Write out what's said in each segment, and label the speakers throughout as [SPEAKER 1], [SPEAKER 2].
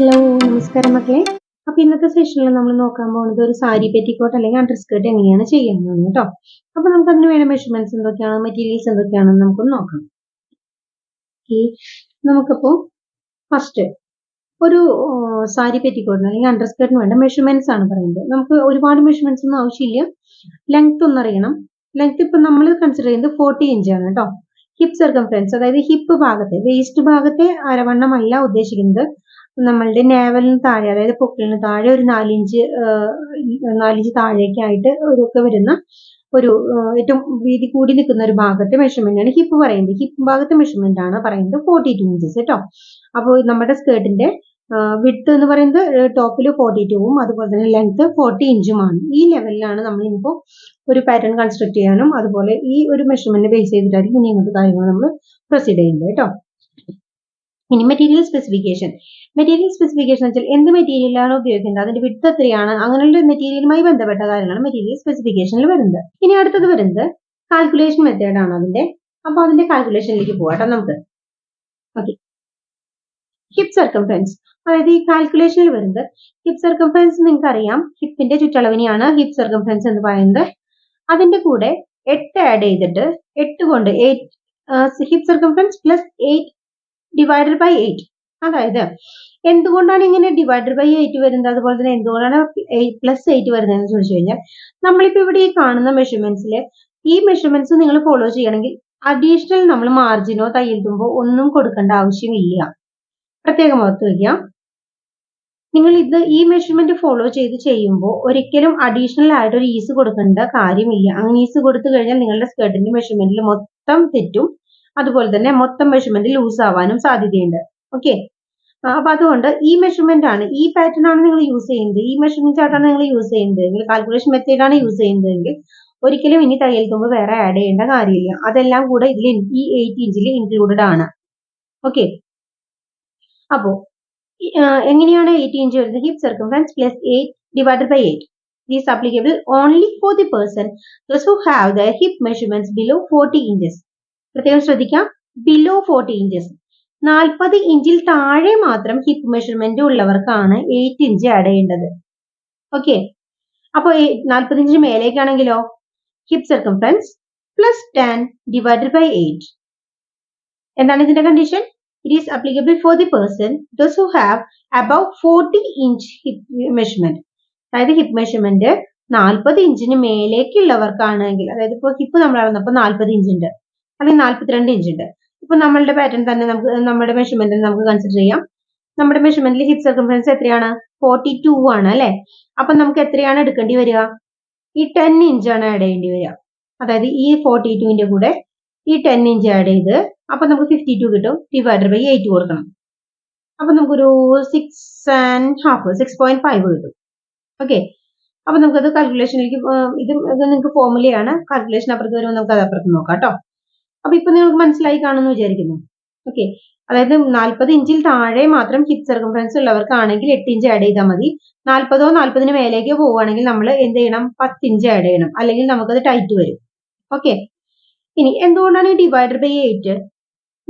[SPEAKER 1] Hello, നമസ്കാരം മക്കളെ. അപ്പൊ ഇന്നത്തെ സെഷനിൽ നമ്മൾ നോക്കാൻ പോകുന്നത് ഒരു സാരി പെറ്റിക്കോട്ട് അല്ലെങ്കിൽ അണ്ടർ സ്കേർട്ട് എങ്ങനെയാണ് ചെയ്യുന്നത് കേട്ടോ. അപ്പൊ നമുക്ക് അതിന് വേണ്ട മെഷർമെന്റ്സ് എന്തൊക്കെയാണ്, മെറ്റീരിയൽസ് എന്തൊക്കെയാണെന്ന് നമുക്കൊന്ന് നോക്കാം. നമുക്കിപ്പോ ഫസ്റ്റ് ഒരു സാരി പെറ്റിക്കോട്ടിന് അല്ലെങ്കിൽ അണ്ടർ സ്കേർട്ടിന് വേണ്ട മെഷർമെന്റ്സ് ആണ് പറയുന്നത്. നമുക്ക് ഒരുപാട് മെഷർമെന്റ്സ് ഒന്നും ആവശ്യമില്ല. ലെങ്ത് ഒന്നറിയണം. ലെങ്ത് ഇപ്പൊ നമ്മൾ കൺസിഡർ ചെയ്യുന്നത് 40 ഇഞ്ചാണ് കേട്ടോ. ഹിപ്പ് സർക്കംഫറൻസ്, അതായത് ഹിപ്പ് ഭാഗത്തെ, വേസ്റ്റ് ഭാഗത്തെ അരവണ്ണമല്ല ഉദ്ദേശിക്കുന്നത്. നമ്മളുടെ നേവലിന് താഴെ, അതായത് പൊക്കിളിന് താഴെ ഒരു 4 ഇഞ്ച് താഴേക്കായിട്ട് ഒക്കെ വരുന്ന ഒരു ഏറ്റവും വീതി കൂടി നിൽക്കുന്ന ഒരു ഭാഗത്തെ മെഷർമെന്റ് ആണ് ഹിപ്പ് പറയുന്നത്. ഹിപ്പ് ഭാഗത്തെ മെഷർമെന്റ് ആണ് പറയുന്നത് 42 ഇഞ്ചസ് കേട്ടോ. അപ്പോൾ നമ്മുടെ സ്കേർട്ടിന്റെ വിഡ്ത്ത് എന്ന് പറയുന്നത് ടോപ്പിൽ 42ഉം അതുപോലെ തന്നെ ലെങ്ത് 40 ഇഞ്ചുമാണ്. ഈ ലെവലിലാണ് നമ്മൾ ഇനിയിപ്പോൾ ഒരു പാറ്റേൺ കൺസ്ട്രക്ട് ചെയ്യാനും അതുപോലെ ഈ ഒരു മെഷർമെന്റ് ബേസ് ചെയ്തിട്ടായിരിക്കും ഇനി ഇങ്ങനത്തെ കാര്യങ്ങൾ നമ്മൾ പ്രൊസീഡ് ചെയ്യുന്നത് കേട്ടോ. ഇനി മെറ്റീരിയൽ സ്പെസിഫിക്കേഷൻ. മെറ്റീരിയൽ സ്പെസിഫിക്കേഷൻ വെച്ചാൽ എന്ത് മെറ്റീരിയലാണ് ഉപയോഗിക്കേണ്ടത്, അതിന്റെ വിഡ്ത്ത് എത്രയാണ്, അങ്ങനെയുള്ള മെറ്റീരിയലുമായി ബന്ധപ്പെട്ട കാര്യങ്ങളാണ് മെറ്റീരിയൽ സ്പെസിഫിക്കേഷനിൽ വരുന്നത്. ഇനി അടുത്തത് വരുന്നത് കാൽക്കുലേഷൻ മെത്തേഡ് ആണ് അതിന്റെ. അപ്പൊ അതിന്റെ കാൽക്കുലേഷനിലേക്ക് പോകാട്ടോ നമുക്ക്. ഓക്കെ, ഹിപ്പ് സർക്കംഫറൻസ്, അതായത് ഈ കാൽക്കുലേഷനിൽ വരുന്നത് ഹിപ്പ് സർക്കംഫറൻസ് നിങ്ങൾക്ക് അറിയാം, ഹിപ്പിന്റെ ചുറ്റളവിനെയാണ് ഹിപ്പ് സർക്കംഫറൻസ് എന്ന് പറയുന്നത്. അതിന്റെ കൂടെ 8 ആഡ് ചെയ്തിട്ട് 8 കൊണ്ട് hip circumference plus 8 divided by 8. അതായത് എന്തുകൊണ്ടാണ് ഇങ്ങനെ ഡിവൈഡഡ് ബൈ 8 വരുന്നത്, അതുപോലെ തന്നെ എന്തുകൊണ്ടാണ് പ്ലസ് 8 വരുന്നതെന്ന് ചോദിച്ചു കഴിഞ്ഞാൽ, നമ്മളിപ്പോ ഇവിടെ ഈ കാണുന്ന മെഷർമെന്റ്സിൽ ഈ മെഷർമെന്റ്സ് നിങ്ങൾ ഫോളോ ചെയ്യണമെങ്കിൽ അഡീഷണൽ നമ്മൾ മാർജിനോ തയ്യൽ തുമ്പോ ഒന്നും കൊടുക്കേണ്ട ആവശ്യമില്ല. പ്രത്യേകം ഓർത്ത് വയ്ക്കുക. നിങ്ങൾ ഈ മെഷർമെന്റ് ഫോളോ ചെയ്ത് ചെയ്യുമ്പോൾ ഒരിക്കലും അഡീഷണൽ ആയിട്ട് ഒരു ഈസ് കൊടുക്കേണ്ട കാര്യമില്ല. അങ്ങനെ ഈസ് കൊടുത്തു കഴിഞ്ഞാൽ നിങ്ങളുടെ സ്കേർട്ടിന്റെ മെഷർമെന്റിൽ മൊത്തം തെറ്റും, അതുപോലെ തന്നെ മൊത്തം മെഷർമെന്റ് ലൂസ് ആവാനും സാധ്യതയുണ്ട്. ഓക്കെ, അപ്പൊ അതുകൊണ്ട് ഈ മെഷർമെന്റ് ആണ്, ഈ പാറ്റേൺ ആണ് നിങ്ങൾ യൂസ് ചെയ്യുന്നത്, ഈ മെഷർമെന്റ് ചാർട്ടാണ് നിങ്ങൾ യൂസ് ചെയ്യുന്നത്, കാൽക്കുലേഷൻ മെത്തേഡ് ആണ് യൂസ് ചെയ്യുന്നതെങ്കിൽ ഒരിക്കലും ഇനി തയ്യൽ തുമ്പ് വേറെ ആഡ് ചെയ്യേണ്ട കാര്യമില്ല. അതെല്ലാം കൂടെ ഇതിൽ ഈ 8 ഇഞ്ചിൽ ഇൻക്ലൂഡഡ് ആണ്. ഓക്കെ, അപ്പോ എങ്ങനെയാണ് 80 ഇഞ്ച് വരുന്നത്? Hip circumference plus 8 divided by 8 is applicable only for the person those who have their hip measurements below 40 inches. പ്രത്യേകം ശ്രദ്ധിക്കാം, ബിലോ 40 ഇഞ്ചസ്, 40 ഇഞ്ചിൽ താഴെ മാത്രം ഹിപ്പ് മെഷർമെന്റ് ഉള്ളവർക്കാണ് 8 ഇഞ്ച് ആഡ് ചെയ്യേണ്ടത്. ഓക്കെ, അപ്പൊ 40 ഇഞ്ചിന് മേലേക്കാണെങ്കിലോ hip circumference plus 10 divided by 8. എന്താണ് ഇതിന്റെ condition? It is applicable for the person those who have above 40 inch hip measurement. അതായത് ഹിപ്പ് മെഷർമെന്റ് 40 ഇഞ്ചിന് മേലേക്കുള്ളവർക്കാണെങ്കിൽ, അതായത് ഇപ്പോൾ ഹിപ്പ് നമ്മൾ അളന്നപ്പോൾ 40 ഇഞ്ച് ഉണ്ട് അല്ലെങ്കിൽ 42 ഇഞ്ച് ഉണ്ട്. ഇപ്പൊ നമ്മളുടെ പാറ്റേൺ തന്നെ നമുക്ക് നമ്മുടെ മെഷർമെന്റ് നമുക്ക് കൺസിഡർ ചെയ്യാം. നമ്മുടെ മെഷർമെന്റിൽ ഹിപ്പ് സർക്കംഫറൻസ് എത്രയാണ്? 42 ആണ് അല്ലെ. അപ്പൊ നമുക്ക് എത്രയാണ് എടുക്കേണ്ടി വരിക? ഈ 10 ഇഞ്ചാണ് ആഡ് ചെയ്യേണ്ടി വരിക. അതായത് ഈ 42ന്റെ കൂടെ ഈ 10 ഇഞ്ച് ആഡ് ചെയ്ത് അപ്പൊ നമുക്ക് 52 കിട്ടും, ഡിവൈഡഡ് ബൈ 8 കൊടുക്കണം. അപ്പൊ നമുക്കൊരു 6.5 കിട്ടും. ഓക്കെ, അപ്പൊ നമുക്കത് കാൽക്കുലേഷനിലേക്ക് ഇത് നിങ്ങൾക്ക് ഫോർമുലയാണ്. കാൽക്കുലേഷൻ അപ്പുറത്ത് വരുമ്പോൾ നമുക്ക് അത് അപ്പുറത്ത് നോക്കാം കേട്ടോ. അപ്പൊ ഇപ്പൊ നിങ്ങൾക്ക് മനസ്സിലായി കാണുമെന്ന് വിചാരിക്കുന്നു. ഓക്കെ, അതായത് 40 ഇഞ്ചിൽ താഴെ മാത്രം ഹിപ്പ് സർക്കംഫറൻസ് ഉള്ളവർക്കാണെങ്കിൽ 8 ഇഞ്ച് ആഡ് ചെയ്താൽ മതി. 40 40ന് മേലേക്കോ പോവുകയാണെങ്കിൽ നമ്മൾ എന്ത് ചെയ്യണം? 10 ഇഞ്ച് ആഡ് ചെയ്യണം, അല്ലെങ്കിൽ നമുക്കത് ടൈറ്റ് വരും. ഓക്കെ, ഇനി എന്തുകൊണ്ടാണ് ഈ ഡിവൈഡഡ് ബൈ 8?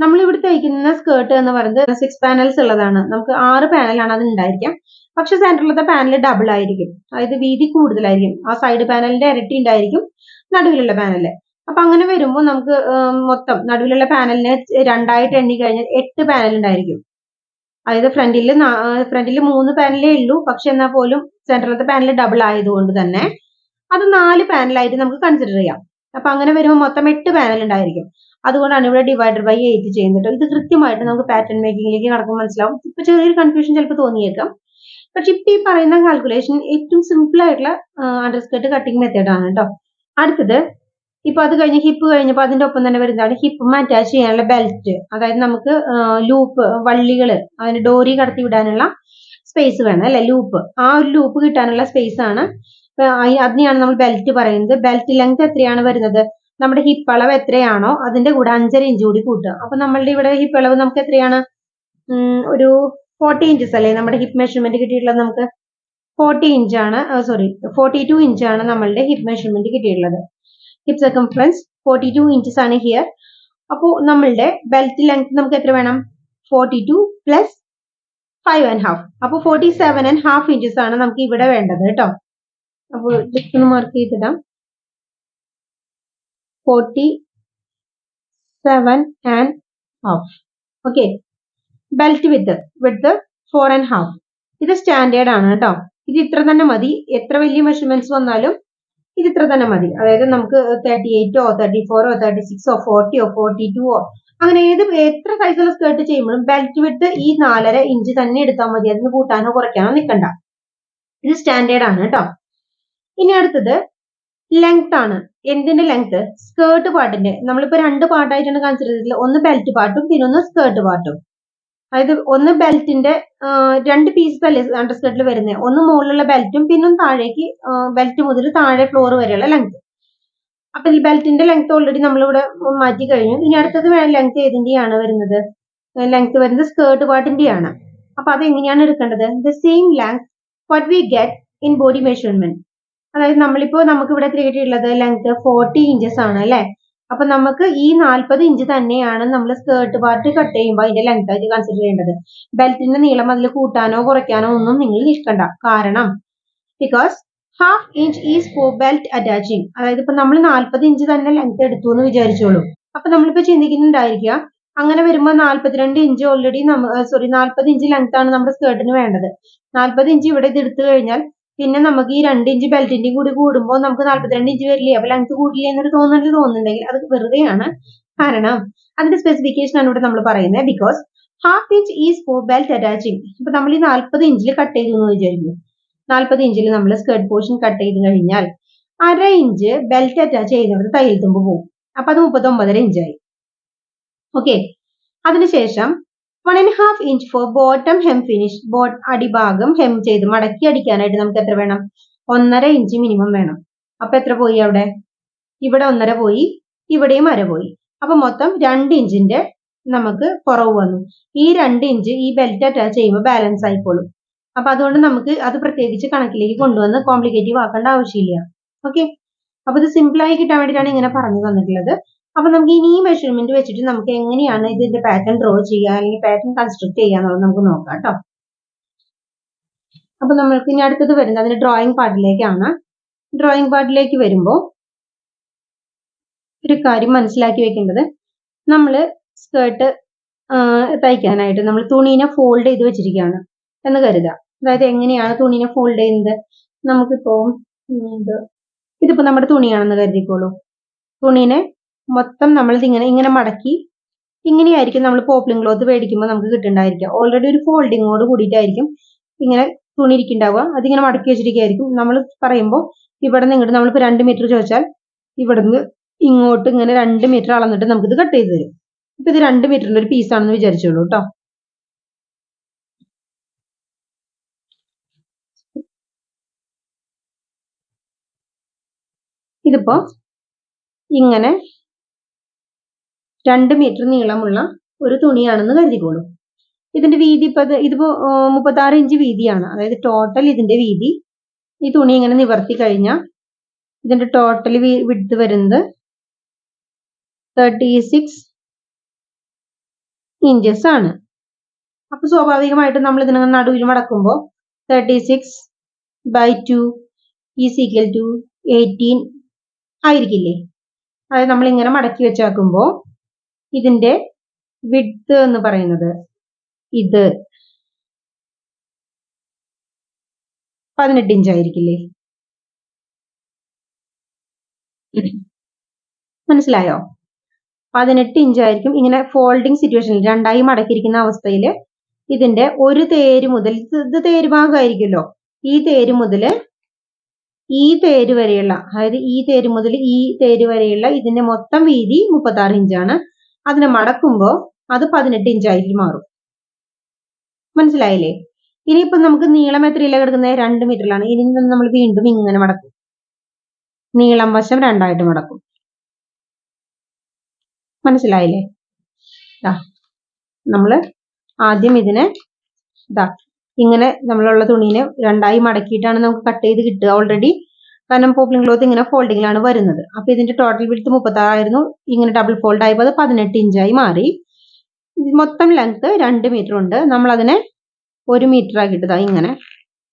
[SPEAKER 1] നമ്മൾ ഇവിടെ തയ്ക്കുന്ന സ്കേർട്ട് എന്ന് പറയുന്നത് 6 പാനൽസ് ഉള്ളതാണ്. നമുക്ക് 6 പാനലാണ് അത് ഉണ്ടായിരിക്കാം. പക്ഷെ സെന്ററിലത്തെ പാനൽ ഡബിൾ ആയിരിക്കും, അതായത് വീതി കൂടുതലായിരിക്കും. ആ സൈഡ് പാനലിന്റെ ഇരട്ടി ഉണ്ടായിരിക്കും നടുവിലുള്ള പാനല്. അപ്പൊ അങ്ങനെ വരുമ്പോൾ നമുക്ക് മൊത്തം നടുവിലുള്ള പാനലിനെ 2 ആയിട്ട് എണ്ണി കഴിഞ്ഞാൽ 8 പാനൽ ഉണ്ടായിരിക്കും. അതായത് ഫ്രണ്ടിൽ 3 പാനലേ ഉള്ളൂ, പക്ഷെ എന്നാൽ പോലും സെന്ററിലത്തെ പാനൽ ഡബിൾ ആയതുകൊണ്ട് തന്നെ അത് 4 പാനലായിട്ട് നമുക്ക് കൺസിഡർ ചെയ്യാം. അപ്പൊ അങ്ങനെ വരുമ്പോൾ മൊത്തം 8 പാനൽ ഉണ്ടായിരിക്കും. അതുകൊണ്ടാണ് ഇവിടെ ഡിവൈഡഡ് ബൈ 8 ചെയ്യുന്നത്. ഇത് കൃത്യമായിട്ട് നമുക്ക് പാറ്റേൺ മേക്കിംഗിലേക്ക് കടക്കുമ്പോൾ മനസ്സിലാവും. ഇപ്പൊ ചെറിയൊരു കൺഫ്യൂഷൻ ചിലപ്പോൾ തോന്നിയേക്കാം. പക്ഷെ ഇപ്പൊ ഈ പറയുന്ന കാൽക്കുലേഷൻ ഏറ്റവും സിമ്പിൾ ആയിട്ടുള്ള അണ്ടർസ്കേർട്ട് കട്ടിംഗ് മെത്തേഡ് ആണ് കേട്ടോ. അടുത്തത്, ഇപ്പൊ അത് കഴിഞ്ഞ് ഹിപ്പ് കഴിഞ്ഞപ്പോൾ അതിന്റെ ഒപ്പം തന്നെ വരുന്നതാണ് ഹിപ്പും അറ്റാച്ച് ചെയ്യാനുള്ള ബെൽറ്റ്. അതായത് നമുക്ക് ലൂപ്പ്, വള്ളികള്, അതിന് ഡോറി കടത്തി വിടാനുള്ള സ്പേസ് വേണം അല്ലെ, ലൂപ്പ്. ആ ഒരു ലൂപ്പ് കിട്ടാനുള്ള സ്പേസ് ആണ്, അതിനെയാണ് നമ്മൾ ബെൽറ്റ് പറയുന്നത്. ബെൽറ്റ് ലെങ്ത് എത്രയാണ് വരുന്നത്? നമ്മുടെ ഹിപ്പ് അളവ് എത്രയാണോ അതിന്റെ കൂടെ 5.5 ഇഞ്ച് കൂടി കൂട്ടുക. അപ്പൊ നമ്മളുടെ ഇവിടെ ഹിപ്പ് അളവ് നമുക്ക് എത്രയാണ്? ഒരു 40 ഇഞ്ചസ് അല്ലേ നമ്മുടെ ഹിപ്പ് മെഷർമെന്റ് കിട്ടിയിട്ടുള്ളത്. നമുക്ക് 40 ഇഞ്ചാണ്, 42 ഇഞ്ചാണ് നമ്മളുടെ ഹിപ്പ് മെഷർമെന്റ് കിട്ടിയിട്ടുള്ളത്. ഹിപ്പ് സർക്കംഫറൻസ് 42 ഇഞ്ചസ് ആണ് ഹിയർ. അപ്പോൾ നമ്മളുടെ ബെൽറ്റ് ലെങ്ത് നമുക്ക് എത്ര വേണം? 42 പ്ലസ് 5.5. അപ്പോൾ 47.5 ഇഞ്ചസ് ആണ് നമുക്ക് ഇവിടെ വേണ്ടത് കേട്ടോ. അപ്പോൾ ജസ്റ്റ് ഒന്ന് മാർക്ക് ചെയ്തിടാം. 47.5. ഓക്കെ. ബെൽറ്റ് വിത്ത് 4.5. ഇത് സ്റ്റാൻഡേർഡ് ആണ് കേട്ടോ. ഇത് ഇത്ര തന്നെ മതി. എത്ര വലിയ മെഷർമെന്റ്സ് വന്നാലും ഇത് ഇത്ര തന്നെ മതി. അതായത് നമുക്ക് 38ഓ 34ഓ 36ഓ 40ഓ 42ഓ അങ്ങനെ എത്ര സൈസുള്ള സ്കേർട്ട് ചെയ്യുമ്പോഴും ബെൽറ്റ് വിത്ത് ഈ 4.5 ഇഞ്ച് തന്നെ എടുത്താൽ മതി. അതിന് കൂട്ടാനോ കുറയ്ക്കാനോ നിൽക്കണ്ട. ഇത് സ്റ്റാൻഡേർഡ് ആണ് കേട്ടോ. ഇനി അടുത്തത് ലെങ്ത് ആണ്. എന്തിന്റെ ലെങ്ത്? സ്കേർട്ട് പാർട്ടിന്റെ. നമ്മളിപ്പോ 2 പാർട്ടായിട്ടാണ് കൺസിഡർ ചെയ്തിട്ടുള്ളത്. ഒന്ന് ബെൽറ്റ് പാർട്ടും പിന്നെ ഒന്ന് സ്കേർട്ട് പാർട്ടും. അതായത് ഒന്ന് ബെൽറ്റിന്റെ 2 പീസസ് അല്ലേ അണ്ടർ സ്കേർട്ടിൽ വരുന്നത്. ഒന്ന് മുകളിലുള്ള ബെൽറ്റും പിന്നെ താഴേക്ക് ബെൽറ്റ് മുതൽ താഴെ ഫ്ലോർ വരെയുള്ള ലെങ്ത്. അപ്പൊ ഈ ബെൽറ്റിന്റെ ലെങ്ത് ഓൾറെഡി നമ്മളിവിടെ മാറ്റി കഴിഞ്ഞു. ഇനി അടുത്തത് ലെങ്ത് ഏതിന്റെയാണ് വരുന്നത്? ലെങ്ത് വരുന്നത് സ്കേർട്ട് പാർട്ടിന്റെയാണ്. അപ്പൊ അത് എങ്ങനെയാണ് എടുക്കേണ്ടത്? The same length what we get in body measurement. അതായത് നമുക്ക് ഇവിടെ കിട്ടിയിട്ടുള്ളത് ലെങ്ത് 40 ഇഞ്ചസ് ആണ് അല്ലെ. അപ്പൊ നമുക്ക് ഈ 40 ഇഞ്ച് തന്നെയാണ് നമ്മൾ സ്കേർട്ട് പാർട്ട് കട്ട് ചെയ്യുമ്പോൾ അതിന്റെ ലെങ്ത് ആയിട്ട് കൺസിഡർ ചെയ്യേണ്ടത്. ബെൽറ്റിന്റെ നീളം അതിൽ കൂട്ടാനോ കുറയ്ക്കാനോ ഒന്നും നിങ്ങൾ നിൽക്കണ്ട. കാരണം because half inch is for belt attaching. അതായത് ഇപ്പൊ നമ്മൾ 40 ഇഞ്ച് തന്നെ ലെങ്ത് എടുത്തു എന്ന് വിചാരിച്ചോളൂ. അപ്പൊ നമ്മളിപ്പോ ചിന്തിക്കുന്നുണ്ടായിരിക്കുക, അങ്ങനെ വരുമ്പോൾ 42 ഇഞ്ച് ഓൾറെഡി 40 ഇഞ്ച് ലെങ്ത് ആണ് നമ്മുടെ സ്കേർട്ടിന് വേണ്ടത്. 40 ഇഞ്ച് ഇവിടെ ഇത് എടുത്തു കഴിഞ്ഞാൽ പിന്നെ നമുക്ക് ഈ 2 ഇഞ്ച് ബെൽറ്റിന്റെയും കൂടി കൂടുമ്പോൾ നമുക്ക് 42 ഇഞ്ച് വരില്ലേ. അപ്പൊ ലെങ്ത് കൂടില്ല എന്നൊരു തോന്നുന്നുണ്ടെങ്കിൽ അത് വെറുതെയാണ്. കാരണം അതിന്റെ സ്പെസിഫിക്കേഷൻ ആണ് ഇവിടെ നമ്മൾ പറയുന്നത്. Because half inch is for belt attaching. ഇപ്പൊ നമ്മൾ ഈ 40 ഇഞ്ചിൽ കട്ട് ചെയ്തു എന്ന് വിചാരിക്കും. 40 ഇഞ്ചിൽ നമ്മൾ സ്കേർട്ട് പോർഷൻ കട്ട് ചെയ്ത് കഴിഞ്ഞാൽ 1/2 ഇഞ്ച് ബെൽറ്റ് അറ്റാച്ച് ചെയ്യുന്നിടത്ത് തയ്യൽ തുമ്പ് പോകും. അപ്പൊ അത് 39.5 ഇഞ്ചായി. ഓക്കെ. അതിനുശേഷം 1.5 inch for bottom hem finish. അടിഭാഗം ഹെം ചെയ്ത് മടക്കി അടിക്കാനായിട്ട് നമുക്ക് എത്ര വേണം? 1.5 ഇഞ്ച് മിനിമം വേണം. അപ്പൊ എത്ര പോയി അവിടെ? ഇവിടെ 1.5 പോയി, ഇവിടെയും 1/2 പോയി. അപ്പൊ മൊത്തം 2 ഇഞ്ചിന്റെ നമുക്ക് കുറവ് വന്നു. ഈ 2 ഇഞ്ച് ഈ ബെൽറ്റ് അറ്റാച്ച് ചെയ്യുമ്പോൾ ബാലൻസ് ആയിക്കോളും. അപ്പൊ അതുകൊണ്ട് നമുക്ക് അത് പ്രത്യേകിച്ച് കണക്കിലേക്ക് കൊണ്ടുവന്ന് കോംപ്ലിക്കേറ്റീവ് ആക്കേണ്ട ആവശ്യമില്ല. ഓക്കെ. അപ്പൊ ഇത് സിമ്പിൾ ആയി കിട്ടാൻ വേണ്ടിയിട്ടാണ് ഇങ്ങനെ പറഞ്ഞു തന്നിട്ടുള്ളത്. അപ്പൊ നമുക്ക് ഇനി ഈ മെഷർമെന്റ് വെച്ചിട്ട് നമുക്ക് എങ്ങനെയാണ് ഇതിന്റെ പാറ്റേൺ ഡ്രോ ചെയ്യുക അല്ലെങ്കിൽ പാറ്റേൺ കൺസ്ട്രക്ട് ചെയ്യുക എന്നുള്ളത് നമുക്ക് നോക്കാം കേട്ടോ. അപ്പൊ നമ്മൾക്ക് ഇനി അടുത്തത് വരുന്നത് അതിന്റെ ഡ്രോയിങ് പാർട്ടിലേക്കാണ്. ഡ്രോയിങ് പാർട്ടിലേക്ക് വരുമ്പോൾ ഒരു കാര്യം മനസ്സിലാക്കി വെക്കേണ്ടത്, നമ്മൾ സ്കേർട്ട് തയ്ക്കാനായിട്ട് നമ്മൾ തുണീനെ ഫോൾഡ് ചെയ്ത് വെച്ചിരിക്കുകയാണ് എന്ന് കരുതുക. അതായത് എങ്ങനെയാണ് തുണീനെ ഫോൾഡ് ചെയ്യുന്നത്? നമുക്കിപ്പോ ഇതിപ്പോ നമ്മുടെ തുണിയാണെന്ന് കരുതിക്കോളൂ. തുണീനെ മൊത്തം നമ്മൾ ഇങ്ങനെ മടക്കി ഇങ്ങനെയായിരിക്കും നമ്മൾ പോപ്ലിംഗ് ക്ലോത്ത് മേടിക്കുമ്പോൾ നമുക്ക് കിട്ടുന്നുണ്ടായിരിക്കുക. ഓൾറെഡി ഒരു ഫോൾഡിങ്ങോട് കൂടിയിട്ടായിരിക്കും ഇങ്ങനെ തുണി ഇരിക്കുന്നുണ്ടാവുക. അതിങ്ങനെ മടക്കി വെച്ചിരിക്കുകയായിരിക്കും. നമ്മൾ പറയുമ്പോൾ ഇവിടെ നിന്ന് ഇങ്ങോട്ട് നമ്മളിപ്പോൾ 2 മീറ്റർ ചോദിച്ചാൽ ഇവിടുന്ന് ഇങ്ങോട്ട് ഇങ്ങനെ 2 മീറ്റർ അളന്നിട്ട് നമുക്കിത് കട്ട് ചെയ്ത് തരും. ഇപ്പൊ ഇത് 2 മീറ്ററിന്റെ ഒരു പീസാണെന്ന് വിചാരിച്ചോളൂ കേട്ടോ. ഇതിപ്പോ ഇങ്ങനെ 2 മീറ്റർ നീളമുള്ള ഒരു തുണിയാണെന്ന് കരുതിക്കോളൂ. ഇതിന്റെ വീതി ഇതിപ്പോ 36 ഇഞ്ച് വീതിയാണ്. അതായത് ടോട്ടൽ ഇതിന്റെ വീതി ഈ തുണി ഇങ്ങനെ നിവർത്തി കഴിഞ്ഞാൽ ഇതിന്റെ ടോട്ടൽ വിഡ്ത് വരുന്നത് 36 ഇഞ്ചസ് ആണ്. അപ്പൊ സ്വാഭാവികമായിട്ടും നമ്മൾ ഇതിനെ നടുവിൽ മടക്കുമ്പോൾ 36/2 ഈസ് ഈക്വൽ ടു 18 ആയിരിക്കില്ലേ? അതായത് നമ്മൾ ഇങ്ങനെ മടക്കി വെച്ചാക്കുമ്പോൾ ഇതിന്റെ വിഡ്ത് എന്ന് പറയുന്നത് ഇത് 18 ഇഞ്ച് ആയിരിക്കില്ലേ? മനസ്സിലായോ? 18 ഇഞ്ച് ആയിരിക്കും. ഇങ്ങനെ ഫോൾഡിങ് സിറ്റുവേഷനിൽ രണ്ടായി മടക്കിയിരിക്കുന്ന അവസ്ഥയിൽ ഇതിന്റെ ഒരു തേര് മുതൽ ഇത് തേര് ഭാഗമായിരിക്കുമല്ലോ. ഈ തേര് മുതൽ ഈ തേര് വരെയുള്ള, അതായത് ഈ തേര് മുതൽ ഈ തേര് വരെയുള്ള ഇതിന്റെ മൊത്തം വീതി 36 ഇഞ്ചാണ്. അതിനെ മടക്കുമ്പോൾ അത് 18 ഇഞ്ചായിട്ട് മാറും. മനസ്സിലായില്ലേ? ഇനിയിപ്പോ നമുക്ക് നീളം എത്രയില്ല കിടക്കുന്നത്? 2 മീറ്ററിലാണ്. ഇനി നമ്മൾ വീണ്ടും ഇങ്ങനെ മടക്കും. നീളം വശം 2ആയിട്ട് മടക്കും. മനസ്സിലായില്ലേ? നമ്മള് ആദ്യം ഇതിനെ ഇങ്ങനെ നമ്മളുള്ള തുണീനെ 2ആയി മടക്കിയിട്ടാണ് നമുക്ക് കട്ട് ചെയ്ത് കിട്ടുക ഓൾറെഡി. കാരണം പോപ്ലിംഗ് ക്ലോത്ത് ഇങ്ങനെ ഫോൾഡിങ്ങിലാണ് വരുന്നത്. അപ്പൊ ഇതിന്റെ ടോട്ടൽ വിഡ്ത് 36 ആയിരുന്നു. ഇങ്ങനെ ഡബിൾ ഫോൾഡ് ആയപ്പോൾ അത് 18 ഇഞ്ചായി മാറി. മൊത്തം ലെങ്ത് 2 മീറ്റർ ഉണ്ട്. നമ്മൾ അതിനെ 1 മീറ്റർ ആക്കിയിട്ട് ഇങ്ങനെ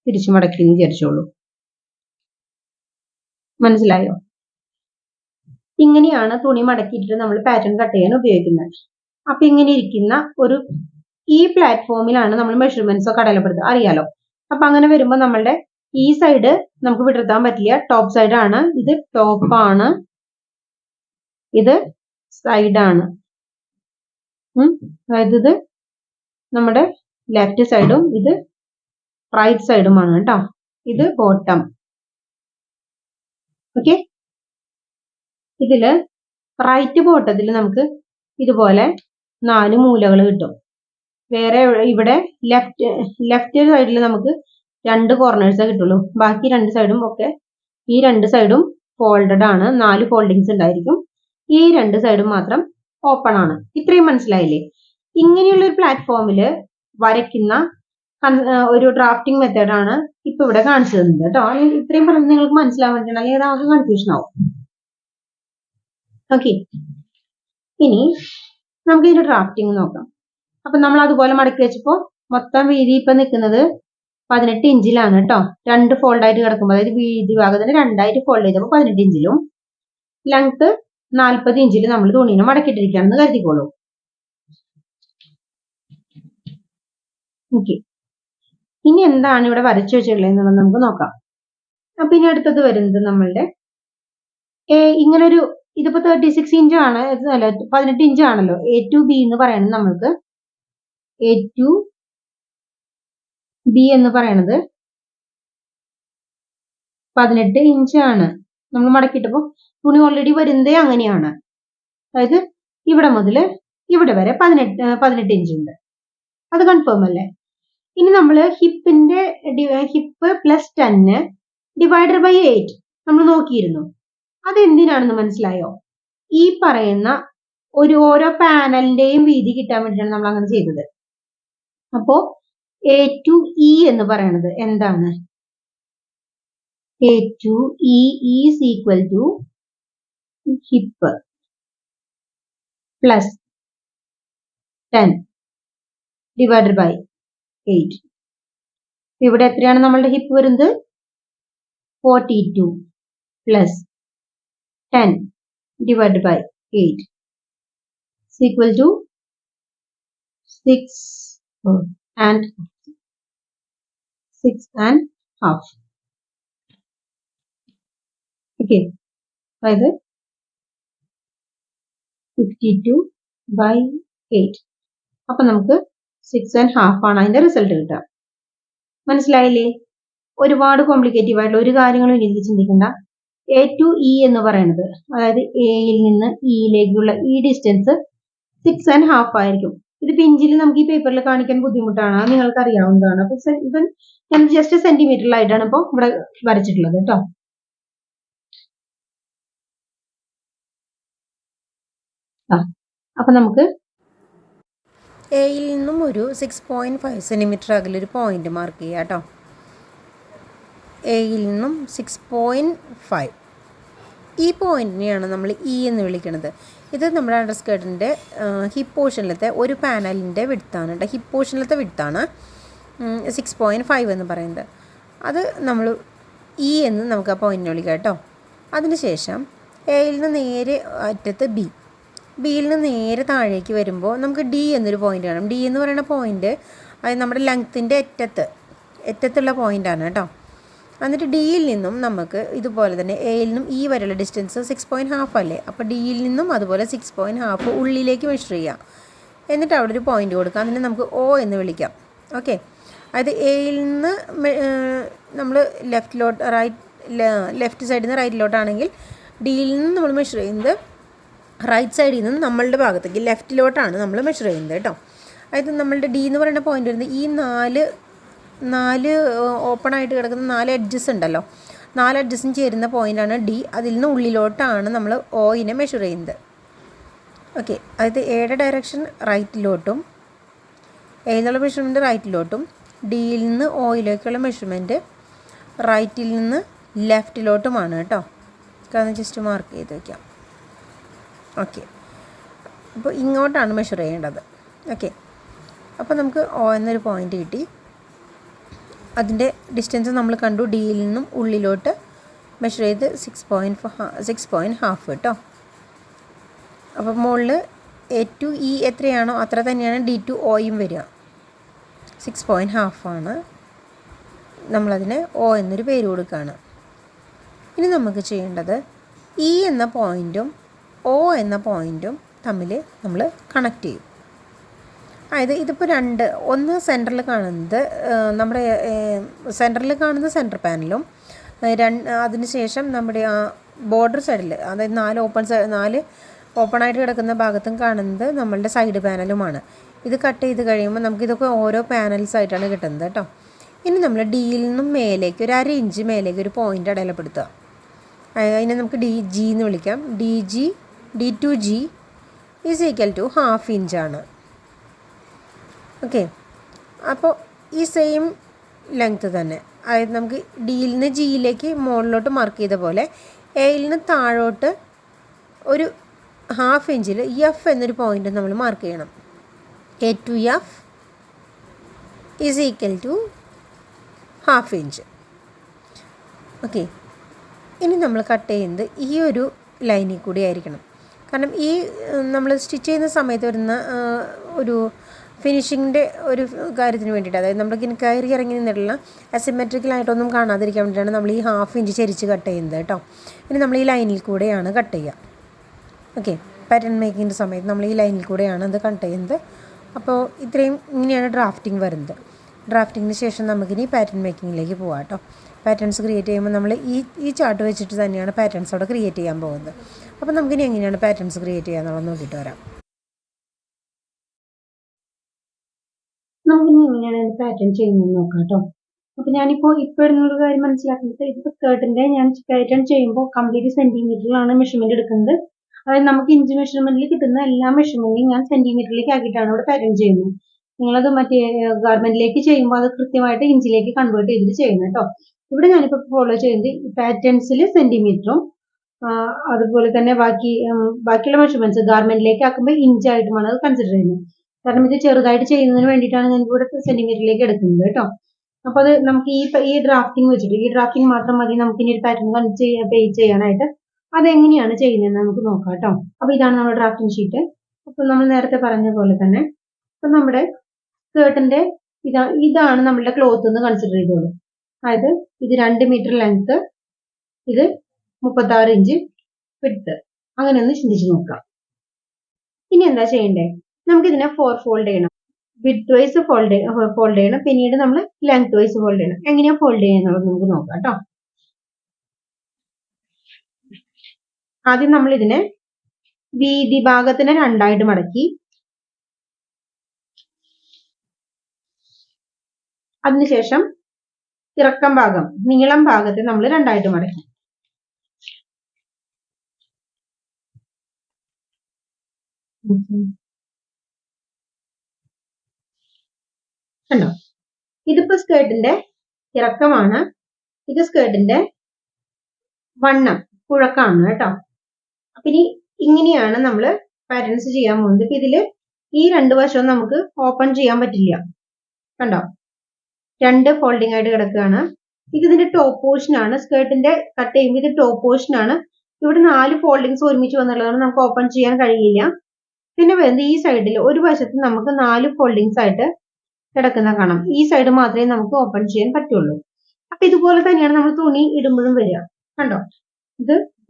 [SPEAKER 1] തിരിച്ചു മടക്കി എന്ന് വിചാരിച്ചോളൂ. മനസ്സിലായോ? ഇങ്ങനെയാണ് തുണി മടക്കിയിട്ട് നമ്മൾ പാറ്റേൺ കട്ട് ചെയ്യാൻ ഉപയോഗിക്കുന്നത്. അപ്പൊ ഇങ്ങനെ ഇരിക്കുന്ന ഈ പ്ലാറ്റ്ഫോമിലാണ് നമ്മൾ മെഷർമെന്റ്സ് ഒക്കെ അടയാളപ്പെടുത്തുക, അറിയാലോ. അപ്പൊ അങ്ങനെ വരുമ്പോൾ നമ്മളുടെ ഈ സൈഡ് നമുക്ക് വിടർത്താൻ പറ്റില്ല, ടോപ്പ് സൈഡ് ആണ്. ഇത് ടോപ്പ് ആണ്, ഇത് സൈഡാണ്. അതായത് ഇത് നമ്മുടെ ലെഫ്റ്റ് സൈഡും ഇത് റൈറ്റ് സൈഡുമാണ് കേട്ടോ. ഇത് ബോട്ടം. ഓക്കെ, ഇതില് റൈറ്റ് ബോട്ടത്തിൽ നമുക്ക് ഇതുപോലെ 4 മൂലകൾ കിട്ടും. വേറെ ഇവിടെ ലെഫ്റ്റ് സൈഡിൽ നമുക്ക് 2 കോർണേഴ്സേ കിട്ടുള്ളൂ. ബാക്കി 2 സൈഡും ഒക്കെ ഈ 2 സൈഡും ഫോൾഡഡ് ആണ്. 4 ഫോൾഡിങ്സ് ഉണ്ടായിരിക്കും. ഈ 2 സൈഡും മാത്രം ഓപ്പൺ ആണ്. ഇത്രയും മനസ്സിലായില്ലേ? ഇങ്ങനെയുള്ള ഒരു പ്ലാറ്റ്ഫോമിൽ വരയ്ക്കുന്ന ഒരു ഡ്രാഫ്റ്റിംഗ് മെത്തേഡാണ് ഇപ്പൊ ഇവിടെ കാണിച്ചു തന്നത് കേട്ടോ. അല്ലെങ്കിൽ ഇത്രയും പറഞ്ഞ് നിങ്ങൾക്ക് മനസ്സിലാവാൻ വേണ്ടിയാണ്, അല്ലെങ്കിൽ അതൊക്കെ കൺഫ്യൂഷൻ ആവും. ഓക്കെ, ഇനി നമുക്ക് ഇതിന്റെ ഡ്രാഫ്റ്റിംഗ് നോക്കാം. അപ്പൊ നമ്മൾ അതുപോലെ മടക്കി വെച്ചപ്പോ മൊത്തം വീതി ഇപ്പൊ നിൽക്കുന്നത് 18 ഇഞ്ചിലാണ് കേട്ടോ. 2 ഫോൾഡ് ആയിട്ട് കിടക്കുമ്പോൾ, അതായത് വീതി ഭാഗത്തിന് 2ആയിട്ട് ഫോൾഡ് ചെയ്തപ്പോൾ 18 ഇഞ്ചിലും ലെങ്ത് 40 ഇഞ്ചിൽ നമ്മൾ തുണീനെ മടക്കിയിട്ടിരിക്കുകയാണെന്ന് കരുതിക്കോളൂ. ഓക്കെ, ഇനി എന്താണ് ഇവിടെ വരച്ചു വെച്ചിട്ടുള്ളത് എന്നുള്ളത് നമുക്ക് നോക്കാം. അപ്പൊ ഇനി അടുത്തത് വരുന്നത് നമ്മളുടെ ഇങ്ങനൊരു ഇതിപ്പോ 36 ഇഞ്ച് ആണ്, അല്ല 18 ഇഞ്ച് ആണല്ലോ. A to B എന്ന് പറയുന്നത് നമ്മൾക്ക് A to B എന്ന് പറയുന്നത് 18 ഇഞ്ച് ആണ്. നമ്മൾ മടക്കിയിട്ടപ്പോ തുണി ഓൾറെഡി വരുന്നതേ അങ്ങനെയാണ്. അതായത് ഇവിടെ മുതൽ ഇവിടെ വരെ 18 ഇഞ്ച് ഉണ്ട്. അത് കൺഫേം അല്ലേ? ഇനി നമ്മൾ ഹിപ്പ് +10 ഡിവൈഡഡ് ബൈ 8 നമ്മൾ നോക്കിയിരുന്നു. അത് എന്തിനാണെന്ന് മനസ്സിലായോ? ഈ പറയുന്ന ഓരോ പാനലിന്റെയും വീതി കിട്ടാൻ വേണ്ടിയിട്ടാണ് നമ്മൾ അങ്ങനെ ചെയ്തത്. അപ്പോ A to E എന്ന് പറയുന്നത് എന്താണ്? A to E is equal to hip +10 divided by 8. ഇവിടെ എത്രയാണ് നമ്മളുടെ ഹിപ്പ് വരുന്നത്? 42 +10 divided by 8 is equal to 6 and half. Okay, അതായത് 52 by 8. അപ്പൊ നമുക്ക് 6 and half ആണ് അതിന്റെ റിസൾട്ട് കിട്ടുക. മനസ്സിലായില്ലേ? ഒരുപാട് കോംപ്ലിക്കേറ്റീവ് ആയിട്ടുള്ള ഒരു കാര്യങ്ങളും എനിക്ക് ചിന്തിക്കണ്ട. A to E എന്ന് പറയുന്നത്, അതായത് എയിൽ നിന്ന് ഇയിലേക്കുള്ള ഈ ഡിസ്റ്റൻസ് 6 and half ആയിരിക്കും. ഇത് പിഞ്ചിൽ നമുക്ക് ഈ പേപ്പറിൽ കാണിക്കാൻ ബുദ്ധിമുട്ടാണ്, അത് നിങ്ങൾക്ക് അറിയാവുന്നതാണ്. അപ്പൊ ഇത് ഞാൻ ജസ്റ്റ് സെന്റിമീറ്ററിലായിട്ടാണ് ഇപ്പോൾ ഇവിടെ വരച്ചിട്ടുള്ളത് കേട്ടോ. അപ്പൊ നമുക്ക് എയിൽ നിന്നും ഒരു 6.5 സെന്റിമീറ്റർ അകലൊരു പോയിന്റ് മാർക്ക് ചെയ്യാം കേട്ടോ. എയിൽ നിന്നും 6.5 ഈ പോയിന്റിനെയാണ് നമ്മൾ ഇ എന്ന് വിളിക്കുന്നത്. ഇത് നമ്മുടെ അണ്ടർസ്കേർട്ടിൻ്റെ ഹിപ്പ് പോർഷനിലത്തെ ഒരു പാനലിൻ്റെ വിഡ്ത്താണ് കേട്ടോ. ഹിപ്പ് പോർഷനിലത്തെ വിഡ്ത്താണ് 6.5 എന്ന് പറയുന്നത്. അത് നമ്മൾ ഇ എന്ന് നമുക്ക് ആ പോയിന്റിനെ വിളിക്കാം കേട്ടോ. അതിനുശേഷം എയിൽ നിന്ന് നേരെ അറ്റത്ത് ബിയിൽ നിന്ന് നേരെ താഴേക്ക് വരുമ്പോൾ നമുക്ക് ഡി എന്നൊരു പോയിന്റ് കാണും. ഡി എന്ന് പറയുന്ന പോയിന്റ് അത് നമ്മുടെ ലെങ്ത്തിൻ്റെ അറ്റത്തുള്ള പോയിന്റാണ് കേട്ടോ. എന്നിട്ട് ഡിയിൽ നിന്നും നമുക്ക് ഇതുപോലെ തന്നെ എയിൽ നിന്നും ഈ വരെയുള്ള ഡിസ്റ്റൻസ് 6.5 അല്ലേ. അപ്പോൾ ഡിയിൽ നിന്നും അതുപോലെ 6.5 ഉള്ളിലേക്ക് മെഷർ ചെയ്യാം. എന്നിട്ട് അവിടെ ഒരു പോയിന്റ് കൊടുക്കാം. അതിനെ നമുക്ക് ഒ എന്ന് വിളിക്കാം. ഓക്കെ, അതായത് എയിൽ നിന്ന് നമ്മൾ ലെഫ്റ്റ് സൈഡിൽ നിന്ന് റൈറ്റിലോട്ടാണെങ്കിൽ ഡിയിൽ നിന്ന് നമ്മൾ മെഷർ ചെയ്യുന്നത് റൈറ്റ് സൈഡിൽ നിന്ന് നമ്മളുടെ ഭാഗത്തേക്ക് ലെഫ്റ്റിലോട്ടാണ് നമ്മൾ മെഷർ ചെയ്യുന്നത് കേട്ടോ. അതായത് നമ്മളുടെ ഡി എന്ന് പറയുന്ന പോയിന്റ് വരുന്നത് ഈ നാല് ഓപ്പൺ ആയിട്ട് കിടക്കുന്ന 4 എഡ്ജസ് ഉണ്ടല്ലോ, 4 എഡ്ജസും ചേരുന്ന പോയിന്റാണ് ഡി. അതിൽ നിന്ന് ഉള്ളിലോട്ടാണ് നമ്മൾ ഓയിനെ മെഷർ ചെയ്യുന്നത്. ഓക്കെ, അതായത് എയുടെ ഡയറക്ഷൻ റൈറ്റിലോട്ടും എയിലുള്ള മെഷർമെൻറ്റ് റൈറ്റിലോട്ടും ഡിയിൽ നിന്ന് ഓയിലേക്കുള്ള മെഷർമെൻറ്റ് റൈറ്റിൽ നിന്ന് ലെഫ്റ്റിലോട്ടുമാണ് കേട്ടോ. കാരണം ജസ്റ്റ് മാർക്ക് ചെയ്ത് വയ്ക്കാം. ഓക്കെ, അപ്പോൾ ഇങ്ങോട്ടാണ് മെഷർ ചെയ്യേണ്ടത്. ഓക്കെ, അപ്പോൾ നമുക്ക് ഒ എന്നൊരു പോയിന്റ് കിട്ടി.
[SPEAKER 2] അതിൻ്റെ ഡിസ്റ്റൻസ് നമ്മൾ കണ്ടു. ഡിയിൽ നിന്നും ഉള്ളിലോട്ട് മെഷർ ചെയ്ത് 6.5 കേട്ടോ. അപ്പോൾ മുകളിൽ A to E എത്രയാണോ അത്ര തന്നെയാണ് D to Oയും വരിക. 6.5 ആണ്. നമ്മളതിന് O എന്നൊരു പേര് കൊടുക്കുകയാണ്. ഇനി നമുക്ക് ചെയ്യേണ്ടത് E എന്ന പോയിൻറ്റും O എന്ന പോയിൻറ്റും തമ്മിൽ നമ്മൾ കണക്ട് ചെയ്യും. അതായത് ഇതിപ്പോൾ ഒന്ന് സെൻറ്ററിൽ കാണുന്നത് നമ്മുടെ സെൻറ്ററിൽ കാണുന്നത് സെൻറ്റർ പാനലും അതിനുശേഷം നമ്മുടെ ആ ബോർഡർ സൈഡിൽ, അതായത് 4 ഓപ്പണായിട്ട് കിടക്കുന്ന ഭാഗത്തും കാണുന്നത് നമ്മളുടെ സൈഡ് പാനലുമാണ്. ഇത് കട്ട് ചെയ്ത് കഴിയുമ്പോൾ നമുക്കിതൊക്കെ ഓരോ പാനൽസ് ആയിട്ടാണ് കിട്ടുന്നത് കേട്ടോ. ഇനി നമ്മൾ ഡിയിൽ നിന്നും മേലേക്ക് ഒരു 1/2 ഇഞ്ച് മേലേക്ക് ഒരു പോയിൻ്റ് അടയാളപ്പെടുത്തുക. അതിനെ നമുക്ക് DG എന്ന് വിളിക്കാം. D to G is equal to 1/2 ഇഞ്ചാണ്. ഓക്കെ, അപ്പോൾ ഈ സെയിം ലെങ്ത്ത് തന്നെ, അതായത് നമുക്ക് ഡിയിൽ നിന്ന് ജിയിലേക്ക് മുകളിലോട്ട് മാർക്ക് ചെയ്ത പോലെ എയിൽ നിന്ന് താഴോട്ട് ഒരു 1/2 ഇഞ്ചിൽ F എന്നൊരു പോയിൻ്റ് നമ്മൾ മാർക്ക് ചെയ്യണം. A to F is equal to 1/2 inch. Okay, ഇനി നമ്മൾ കട്ട് ചെയ്യുന്നത് ഈ ഒരു ലൈനിൽ കൂടി ആയിരിക്കണം. കാരണം ഈ നമ്മൾ സ്റ്റിച്ച് ചെയ്യുന്ന സമയത്ത് വരുന്ന ഒരു ഫിനിഷിങ്ങിൻ്റെ ഒരു കാര്യത്തിന് വേണ്ടിയിട്ട്, അതായത് നമ്മൾക്ക് കയറി ഇറങ്ങി നിന്നിട്ടുള്ള അസിമെട്രിക്കലായിട്ടൊന്നും കാണാതിരിക്കാൻ വേണ്ടിയിട്ടാണ് നമ്മൾ ഈ 1/2 ഇഞ്ച് ചരിച്ച് കട്ട് ചെയ്യുന്നത് കേട്ടോ. ഇനി നമ്മൾ ഈ ലൈനിൽ കൂടെയാണ് കട്ട് ചെയ്യുക. ഓക്കെ, പാറ്റേൺ മേക്കിങ്ങിൻ്റെ സമയത്ത് നമ്മൾ ഈ ലൈനിൽ കൂടെയാണ് അത് കട്ട് ചെയ്യുന്നത്. അപ്പോൾ ഇങ്ങനെയാണ് ഡ്രാഫ്റ്റിംഗ് വരുന്നത്. ഡ്രാഫ്റ്റിങ്ങിന് ശേഷം നമുക്കിനി പാറ്റേൺ മേക്കിങ്ങിലേക്ക് പോകാം കേട്ടോ. പാറ്റേൺസ് ക്രിയേറ്റ് ചെയ്യുമ്പോൾ നമ്മൾ ഈ ചാർട്ട് വെച്ചിട്ട് തന്നെയാണ് പാറ്റേൺസ് അവിടെ ക്രിയേറ്റ് ചെയ്യാൻ പോകുന്നത്. അപ്പോൾ നമുക്കിനി എങ്ങനെയാണ് പാറ്റേൺസ് ക്രിയേറ്റ് ചെയ്യാന്നുള്ളത് നോക്കിയിട്ട് വരാം.
[SPEAKER 1] നമുക്കിനി എങ്ങനെയാണ് പാറ്റേൺ ചെയ്യുന്നത് നോക്കാം കേട്ടോ. അപ്പോൾ ഞാനിപ്പോൾ ഇടുന്നൊരു കാര്യം മനസ്സിലാക്കുന്നത്, ഇതിപ്പോൾ സ്കേർട്ടിൻ്റെ ഞാൻ പാറ്റേൺ ചെയ്യുമ്പോൾ കംപ്ലീറ്റ് സെൻറ്റിമീറ്ററിലാണ് മെഷർമെൻറ്റ് എടുക്കുന്നത്. അതായത് നമുക്ക് ഇഞ്ച് മെഷർമെൻറ്റിൽ കിട്ടുന്ന എല്ലാ മെഷർമെൻറ്റും ഞാൻ സെൻറ്റിമീറ്ററിലേക്ക് ആക്കിയിട്ടാണ് ഇവിടെ പാറ്റേൺ ചെയ്യുന്നത്. നിങ്ങളത് മറ്റേ ഗാർമെൻറ്റിലേക്ക് ചെയ്യുമ്പോൾ അത് കൃത്യമായിട്ട് ഇഞ്ചിലേക്ക് കൺവേർട്ട് ചെയ്തിട്ട് ചെയ്യുന്നത് കേട്ടോ. ഇവിടെ ഞാനിപ്പോൾ ഫോളോ ചെയ്യുന്നത് പാറ്റേൺസിൽ സെൻറ്റിമീറ്ററും അതുപോലെ തന്നെ ബാക്കിയുള്ള മെഷർമെൻറ്റ്സ് ഗാർമെൻറ്റിലേക്ക് ആക്കുമ്പോൾ ഇഞ്ചായിട്ടുമാണ് അത് കൺസിഡർ ചെയ്യുന്നത്. കാരണം ഇത് ചെറുതായിട്ട് ചെയ്യുന്നതിന് വേണ്ടിയിട്ടാണ് ഞാൻ ഇവിടെ സെൻറ്റിമീറ്ററിലേക്ക് എടുക്കുന്നത് കേട്ടോ. അപ്പോൾ അത് നമുക്ക് ഈ ഡ്രാഫ്റ്റിംഗ് വെച്ചിട്ട്, ഈ ഡ്രാഫ്റ്റിംഗ് മാത്രം മതി നമുക്ക് ഇനി ഒരു പാറ്റേൺ ചെയ്യാനായിട്ട്. അതെങ്ങനെയാണ് ചെയ്യുന്നതെന്ന് നമുക്ക് നോക്കാം കേട്ടോ. അപ്പോൾ ഇതാണ് നമ്മുടെ ഡ്രാഫ്റ്റിംഗ് ഷീറ്റ്. അപ്പോൾ നമ്മൾ നേരത്തെ പറഞ്ഞ പോലെ തന്നെ ഇപ്പം നമ്മുടെ സ്കേർട്ടിൻ്റെ ഇതാണ് നമ്മളുടെ ക്ലോത്ത് എന്ന് കൺസിഡർ ചെയ്തോളൂ. അതായത് ഇത് 2 മീറ്റർ ലെങ്ത്ത്, ഇത് 36 ഇഞ്ച് വിഡ്ത്ത്. അങ്ങനെ ഒന്ന് ചിന്തിച്ച് നോക്കാം. ഇനി എന്താ ചെയ്യണ്ടേ, നമുക്കിതിനെ 4 ഫോൾഡ് ചെയ്യണം. വിഡ്ത്ത് വൈസ് ഫോൾഡ് ചെയ്യണം, പിന്നീട് നമ്മൾ ലെങ്ത് വൈസ് ഫോൾഡ് ചെയ്യണം. എങ്ങനെയാ ഫോൾഡ് ചെയ്യുന്നത് നമുക്ക് നോക്കാം കേട്ടോ. ആദ്യം നമ്മൾ ഇതിനെ വീതി ഭാഗത്തിനെ 2ആയിട്ട് മടക്കി, അതിനുശേഷം ഇറക്കം ഭാഗം നീളം ഭാഗത്തെ നമ്മൾ 2ആയിട്ട് മടക്കി. കണ്ടോ, ഇതിപ്പോ സ്കേർട്ടിന്റെ ഇറക്കമാണ്, ഇത് സ്കേർട്ടിന്റെ വണ്ണം കുഴക്കാണ് കേട്ടോ. അപ്പൊ ഇനി ഇങ്ങനെയാണ് നമ്മൾ പാറ്റേൺസ് ചെയ്യാൻ പോകുന്നത്. ഇപ്പൊ ഇതില് ഈ 2 വശവും നമുക്ക് ഓപ്പൺ ചെയ്യാൻ പറ്റില്ല. കണ്ടോ, 2 ഫോൾഡിംഗ് ആയിട്ട് കിടക്കുകയാണ്. ഇതിന്റെ ടോപ്പ് പോർഷൻ ആണ്. സ്കേർട്ടിന്റെ കട്ട് ചെയ്യുമ്പോൾ ഇത് ടോപ്പ് പോർഷൻ ആണ്. ഇവിടെ 4 ഫോൾഡിങ്സ് ഒരുമിച്ച് വന്നുള്ളതാണ്, നമുക്ക് ഓപ്പൺ ചെയ്യാൻ കഴിയില്ല. പിന്നെ വരുന്നത് ഈ സൈഡിൽ ഒരു വശത്ത് നമുക്ക് 4 ഫോൾഡിങ്സ് ആയിട്ട് കിടക്കുന്ന കാണാം. ഈ സൈഡ് മാത്രമേ നമുക്ക് ഓപ്പൺ ചെയ്യാൻ പറ്റുള്ളൂ. അപ്പൊ ഇതുപോലെ തന്നെയാണ് നമ്മൾ തുണി ഇടുമ്പോഴും വരിക. കണ്ടോ,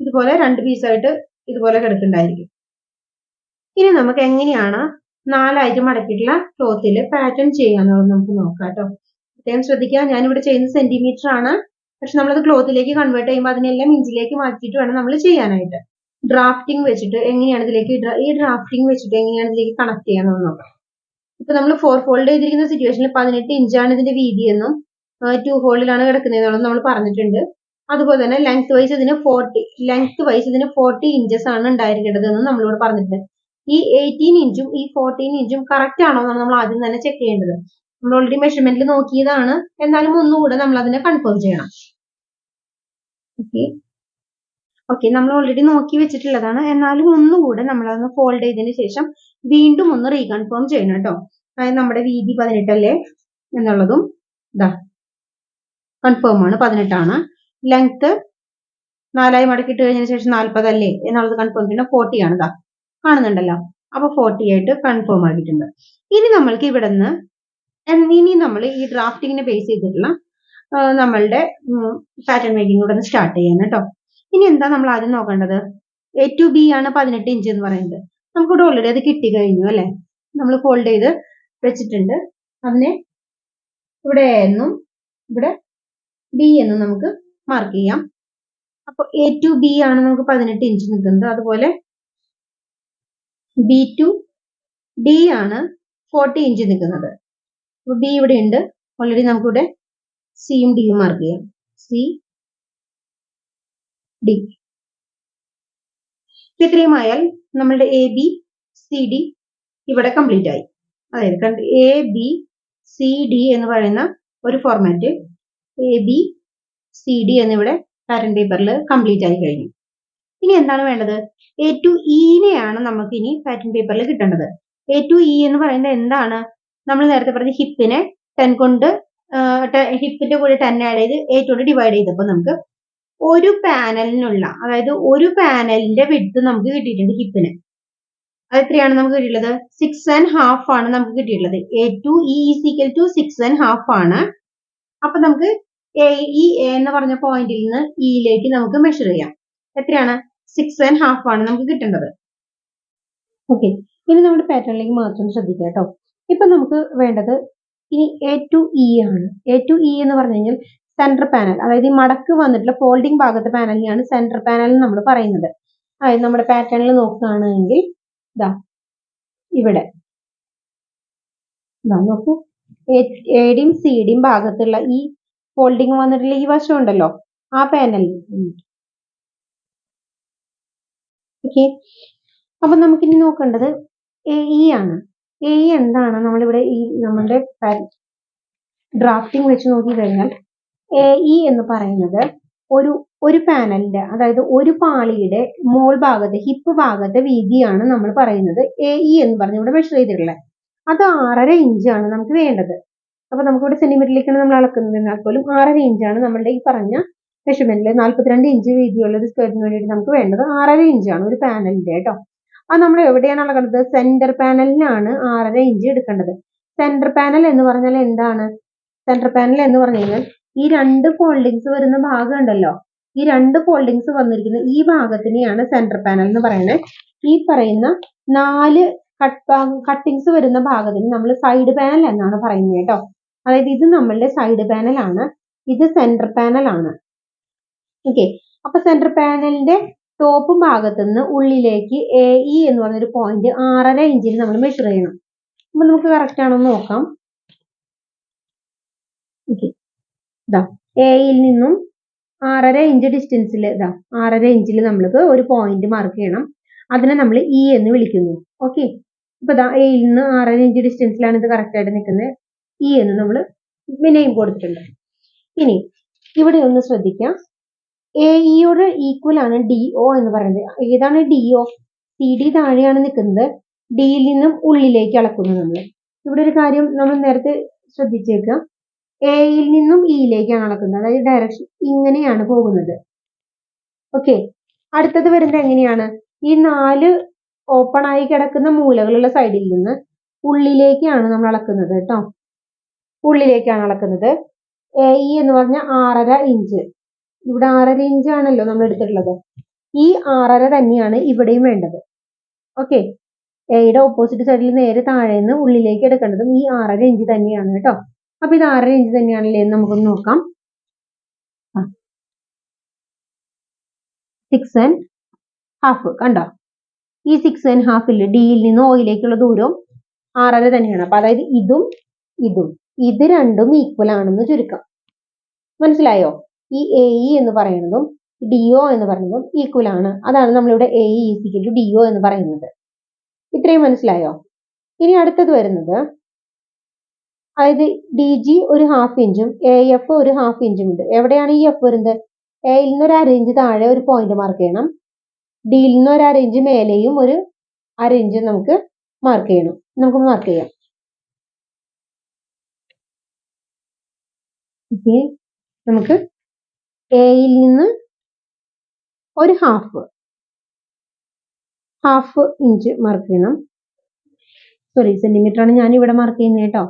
[SPEAKER 1] ഇതുപോലെ 2 പീസായിട്ട് ഇതുപോലെ കിടക്കുന്നുണ്ടായിരിക്കും. ഇനി നമുക്ക് എങ്ങനെയാണ് 4ആയിട്ട് മടക്കിയിട്ടുള്ള ക്ലോത്തിൽ പാറ്റേൺ ചെയ്യാന്നുള്ളത് നമുക്ക് നോക്കാം കേട്ടോ. പ്രത്യേകം ശ്രദ്ധിക്കുക, ഞാനിവിടെ ചെയ്യുന്നത് സെന്റിമീറ്റർ ആണ്. പക്ഷെ നമ്മളത് ക്ലോത്തിലേക്ക് കൺവേർട്ട് ചെയ്യുമ്പോൾ അതിനെല്ലാം ഇഞ്ചിലേക്ക് മാറ്റിയിട്ട് വേണം നമ്മൾ ചെയ്യാനായിട്ട്. ഡ്രാഫ്റ്റിംഗ് വെച്ചിട്ട് എങ്ങനെയാണ് ഈ ഡ്രാഫ്റ്റിംഗ് വെച്ചിട്ട് എങ്ങനെയാണ് ഇതിലേക്ക് കണക്ട് ചെയ്യാമെന്ന് നോക്കാം. ഇപ്പൊ നമ്മൾ 4 ഫോൾഡ് ചെയ്തിരിക്കുന്ന സിറ്റുവേഷനിൽ 18 ഇഞ്ചാണ് ഇതിന്റെ വീതി എന്നും 2 ഫോൾഡിലാണ് കിടക്കുന്നതെന്നുള്ളത് നമ്മൾ പറഞ്ഞിട്ടുണ്ട്. അതുപോലെ തന്നെ ലെങ്ത് വൈസ് ഇതിന് 40 ഇഞ്ചസ് ആണ് ഉണ്ടായിരിക്കേണ്ടതെന്നും നമ്മളിവിടെ പറഞ്ഞിട്ടുണ്ട്. ഈ 18 ഇഞ്ചും ഈ 14 ഇഞ്ചും കറക്റ്റ് ആണോ എന്നാണ് നമ്മൾ ആദ്യം തന്നെ ചെക്ക് ചെയ്യേണ്ടത്. നമ്മൾ ഓൾറെഡി മെഷർമെന്റിൽ നോക്കിയതാണ്, എന്നാലും ഒന്നുകൂടെ നമ്മൾ അതിനെ കൺഫേം ചെയ്യണം. ഓക്കെ, നമ്മൾ ഓൾറെഡി നോക്കി വെച്ചിട്ടുള്ളതാണ്, എന്നാലും ഒന്നുകൂടെ നമ്മൾ അതൊന്ന് ഫോൾഡ് ചെയ്തതിന് ശേഷം വീണ്ടും ഒന്ന് റീകൺഫേം ചെയ്യണം കേട്ടോ. അതായത് നമ്മുടെ വീതി 18 അല്ലേ എന്നുള്ളതും കൺഫേം ആണ്, 18 ആണ്. ലെങ്ത് 4 മടക്കിയിട്ട് കഴിഞ്ഞതിന് ശേഷം 40 അല്ലേ എന്നുള്ളത് കൺഫേം ചെയ്യുന്ന 40 ആണ്. ഇതാ കാണുന്നുണ്ടല്ലോ. അപ്പൊ 40 ആയിട്ട് കൺഫേം ആക്കിയിട്ടുണ്ട്. ഇനി നമ്മൾക്ക് ഇവിടെ നിന്ന് ഇനി നമ്മൾ ഈ ഡ്രാഫ്റ്റിങ്ങിനെ ബേസ് ചെയ്തിട്ടുള്ള നമ്മളുടെ പാറ്റേൺ മേക്കിംഗ് ഇവിടെ നിന്ന് സ്റ്റാർട്ട് ചെയ്യാൻ കേട്ടോ. ഇനി എന്താ നമ്മൾ ആദ്യം നോക്കേണ്ടത്? A to B ആണ് 18 ഇഞ്ച് എന്ന് പറയുന്നത്. നമുക്കിവിടെ ഓൾറെഡി അത് കിട്ടി കഴിഞ്ഞു അല്ലെ. നമ്മൾ ഫോൾഡ് ചെയ്ത് വെച്ചിട്ടുണ്ട്. അതിനെ ഇവിടെ A എന്നും ഇവിടെ B എന്നും നമുക്ക് മാർക്ക് ചെയ്യാം. അപ്പൊ A to B ആണ് നമുക്ക് 18 ഇഞ്ച് നിൽക്കുന്നത്. അതുപോലെ B to D ആണ് 40 ഇഞ്ച് നിൽക്കുന്നത്. അപ്പൊ B ഇവിടെ ഉണ്ട് ഓൾറെഡി. നമുക്കിവിടെ സിയും ഡിയും മാർക്ക് ചെയ്യാം. C D. ഇത്രയും ആയാൽ നമ്മളുടെ എ ബി സി ഡി ഇവിടെ കംപ്ലീറ്റ് ആയി. അതായത് എ ബി സി ഡി എന്ന് പറയുന്ന ഒരു format A B C D എന്നിവിടെ പാറ്റേൺ പേപ്പറിൽ കംപ്ലീറ്റ് ആയി കഴിഞ്ഞു. ഇനി എന്താണ് വേണ്ടത്? എ ടു ഇനെയാണ് നമുക്ക് ഇനി പാറ്റേൺ പേപ്പറിൽ കിട്ടേണ്ടത്. എ ടു ഇ എന്ന് പറയുന്നത് എന്താണ്? നമ്മൾ നേരത്തെ പറഞ്ഞ ഹിപ്പിനെ 10 കൊണ്ട് ഹിപ്പിന്റെ കൂടെ 10 ആഡ് ചെയ്ത് 8 കൊണ്ട് ഡിവൈഡ് ചെയ്തപ്പോൾ നമുക്ക് ഒരു പാനലിനുള്ള, അതായത് ഒരു പാനലിന്റെ വിഡ്ത്ത് നമുക്ക് കിട്ടിയിട്ടുണ്ട് ഹിപ്പിന്. അത് എത്രയാണ് നമുക്ക് കിട്ടിയിട്ടുള്ളത്? 6.5 ആണ് നമുക്ക് കിട്ടിയിട്ടുള്ളത്. A to E is equal to 6.5 ആണ്. അപ്പൊ നമുക്ക് ഈ എ എന്ന് പറഞ്ഞ പോയിന്റിൽ നിന്ന് ഇയിലേക്ക് നമുക്ക് മെഷർ ചെയ്യാം. എത്രയാണ്? 6.5 ആണ് നമുക്ക് കിട്ടേണ്ടത്. ഓക്കെ, ഇനി നമ്മുടെ പാറ്റേണിലേക്ക് മാത്രം ശ്രദ്ധിക്കുക കേട്ടോ. ഇപ്പൊ നമുക്ക് വേണ്ടത് ഇനി എ ടു ഇ ആണ്. എ ടു ഇ എന്ന് പറഞ്ഞു കഴിഞ്ഞാൽ സെന്റർ പാനൽ, അതായത് ഈ മടക്ക് വന്നിട്ടുള്ള ഫോൾഡിംഗ് ഭാഗത്തെ പാനലിനെയാണ് സെന്റർ പാനൽ നമ്മൾ പറയുന്നത്. അതായത് നമ്മുടെ പാറ്റേണിൽ നോക്കുകയാണെങ്കിൽ ഇതാ ഇവിടെ നോക്കൂ, എയുടെയും സിയുടെയും ഭാഗത്തുള്ള ഈ ഫോൾഡിംഗ് വന്നിട്ടുള്ള ഈ വശം ഉണ്ടല്ലോ, ആ പാനലിൽ. ഓക്കെ, അപ്പൊ നമുക്കിനി നോക്കേണ്ടത് എ ഇ ആണ്. എ ഇ എന്താണ്? നമ്മളിവിടെ ഈ നമ്മളുടെ ഡ്രാഫ്റ്റിംഗ് വെച്ച് നോക്കി കഴിഞ്ഞാൽ എ ഇ എന്ന് പറയുന്നത് ഒരു പാനലിന്റെ, അതായത് ഒരു പാളിയുടെ മോൾ ഭാഗത്തെ ഹിപ്പ് ഭാഗത്തെ വീതിയാണ് നമ്മൾ പറയുന്നത് എ ഇ എന്ന് പറഞ്ഞ് ഇവിടെ മെഷർ ചെയ്തിട്ടുള്ളത്. അത് 6.5 ഇഞ്ചാണ് നമുക്ക് വേണ്ടത്. അപ്പൊ നമുക്കിവിടെ സെന്റിമീറ്ററിലേക്കാണ് നമ്മൾ അളക്കുന്നതിനാൽ പോലും 6.5 ഇഞ്ചാണ് നമ്മളുടെ ഈ പറഞ്ഞ മെഷർമെന്റിൽ. 42 ഇഞ്ച് വീതിയുള്ള ഒരു സ്ക്വയറിന് വേണ്ടിയിട്ട് നമുക്ക് വേണ്ടത് 6.5 ഇഞ്ചാണ് ഒരു പാനലിന്റെ കേട്ടോ. അത് നമ്മൾ എവിടെയാണ് അളക്കേണ്ടത്? സെന്റർ പാനലിനാണ് 6.5 ഇഞ്ച് എടുക്കേണ്ടത്. സെന്റർ പാനൽ എന്ന് പറഞ്ഞാൽ എന്താണ്? സെന്റർ പാനൽ എന്ന് പറഞ്ഞു കഴിഞ്ഞാൽ ഈ 2 ഫോൾഡിങ്സ് വരുന്ന ഭാഗം ഉണ്ടല്ലോ, ഈ 2 ഫോൾഡിങ്സ് വന്നിരിക്കുന്ന ഈ ഭാഗത്തിനെയാണ് സെന്റർ പാനൽ എന്ന് പറയുന്നത്. ഈ പറയുന്ന 4 കട്ടിങ്സ് വരുന്ന ഭാഗത്തിന് നമ്മൾ സൈഡ് പാനൽ എന്നാണ് പറയുന്നത് കേട്ടോ. അതായത് ഇത് നമ്മളുടെ സൈഡ് പാനൽ ആണ്, ഇത് സെന്റർ പാനൽ ആണ്. ഓക്കെ, അപ്പൊ സെന്റർ പാനലിന്റെ ടോപ്പ് ഭാഗത്തു നിന്ന് ഉള്ളിലേക്ക് എ ഇ എന്ന് പറഞ്ഞൊരു പോയിന്റ് 6.5 ഇഞ്ചിൽ നമ്മൾ മെഷർ ചെയ്യണം. അപ്പൊ നമുക്ക് കറക്റ്റ് ആണോ നോക്കാം. ഓക്കെ, ഇതാ എയിൽ നിന്നും 6.5 ഇഞ്ച് ഡിസ്റ്റൻസിൽ, ഇതാ 6.5 ഇഞ്ചിൽ നമ്മൾക്ക് ഒരു പോയിന്റ് മാർക്ക് ചെയ്യണം. അതിനെ നമ്മൾ ഇ എന്ന് വിളിക്കുന്നു. ഓക്കെ, ഇപ്പൊ ഇതാ എയിൽ നിന്ന് 6.5 ഇഞ്ച് ഡിസ്റ്റൻസിലാണ് ഇത് കറക്റ്റ് ആയിട്ട് നിൽക്കുന്നത്. ഇ എന്ന് നമ്മൾ നെയിം കൊടുത്തിട്ടുണ്ട്. ഇനി ഇവിടെ ഒന്ന് ശ്രദ്ധിക്കാം, എ ഇയോട് ഈക്വൽ ആണ് ഡി ഒ എന്ന് പറയുന്നത്. ഏതാണ് ഡി ഒ? സി ഡി താഴെയാണ് നിൽക്കുന്നത്, ഡിയിൽ നിന്നും ഉള്ളിലേക്ക് അളക്കുന്നു നമ്മൾ. ഇവിടെ ഒരു കാര്യം നമ്മൾ നേരത്തെ ശ്രദ്ധിച്ചേക്കുക, എയിൽ നിന്നും ഇയിലേക്കാണ് അളക്കുന്നത്, അതായത് ഡയറക്ഷൻ ഇങ്ങനെയാണ് പോകുന്നത്. ഓക്കെ, അടുത്തത് വരുന്നത് എങ്ങനെയാണ്? ഈ 4 ഓപ്പൺ ആയി കിടക്കുന്ന മൂലകളുള്ള സൈഡിൽ നിന്ന് ഉള്ളിലേക്കാണ് നമ്മൾ അളക്കുന്നത് കേട്ടോ. ഉള്ളിലേക്കാണ് അളക്കുന്നത്. എ ഇ എന്ന് പറഞ്ഞ 6.5 ഇഞ്ച്, ഇവിടെ 6.5 ഇഞ്ച് ആണല്ലോ നമ്മൾ എടുത്തിട്ടുള്ളത്. ഈ 6.5 തന്നെയാണ് ഇവിടെയും വേണ്ടത്. ഓക്കെ, എയുടെ ഓപ്പോസിറ്റ് സൈഡിൽ നേരെ താഴെ നിന്ന് ഉള്ളിലേക്ക് എടുക്കേണ്ടതും ഈ 6.5 ഇഞ്ച് തന്നെയാണ് കേട്ടോ. അപ്പൊ ഇത് 6.5 ഇഞ്ച് തന്നെയാണല്ലേ എന്ന് നമുക്കൊന്ന് നോക്കാം. 6.5 കണ്ടോ? ഈ 6.5 ഡിയിൽ നിന്ന് ഒയിലേക്കുള്ള ദൂരം 6.5 തന്നെയാണ്. അപ്പൊ അതായത് ഇതും ഇത് രണ്ടും ഈക്വൽ ആണെന്ന് ചുരുക്കം. മനസ്സിലായോ? ഈ എ ഇ എന്ന് പറയുന്നതും ഡി ഒ എന്ന് പറയുന്നതും ഈക്വൽ ആണ്. അതാണ് നമ്മളിവിടെ A E is equal to D O എന്ന് പറയുന്നത്. ഇത്രയും മനസ്സിലായോ? ഇനി അടുത്തത് വരുന്നത്, അതായത് ഡി ജി ഒരു 1/2 ഇഞ്ചും എ എഫ് ഒരു 1/2 ഇഞ്ചും ഉണ്ട്. എവിടെയാണ് ഈ എഫ് വരുന്നത്? എയിൽ നിന്ന് ഒരു 1/2 ഇഞ്ച് താഴെ ഒരു പോയിന്റ് മാർക്ക് ചെയ്യണം. ഡിയിൽ നിന്ന് ഒരു 1/2 ഇഞ്ച് മേലെയും ഒരു 1/2 ഇഞ്ച് നമുക്ക് മാർക്ക് ചെയ്യണം. നമുക്ക് മാർക്ക് ചെയ്യാം. ഓക്കെ, നമുക്ക് എയിൽ നിന്ന് ഒരു ഹാഫ് ഇഞ്ച് മാർക്ക് ചെയ്യണം. സോറി, സെന്റിമീറ്റർ ആണ് ഞാൻ ഇവിടെ മാർക്ക് ചെയ്യുന്നത് കേട്ടോ.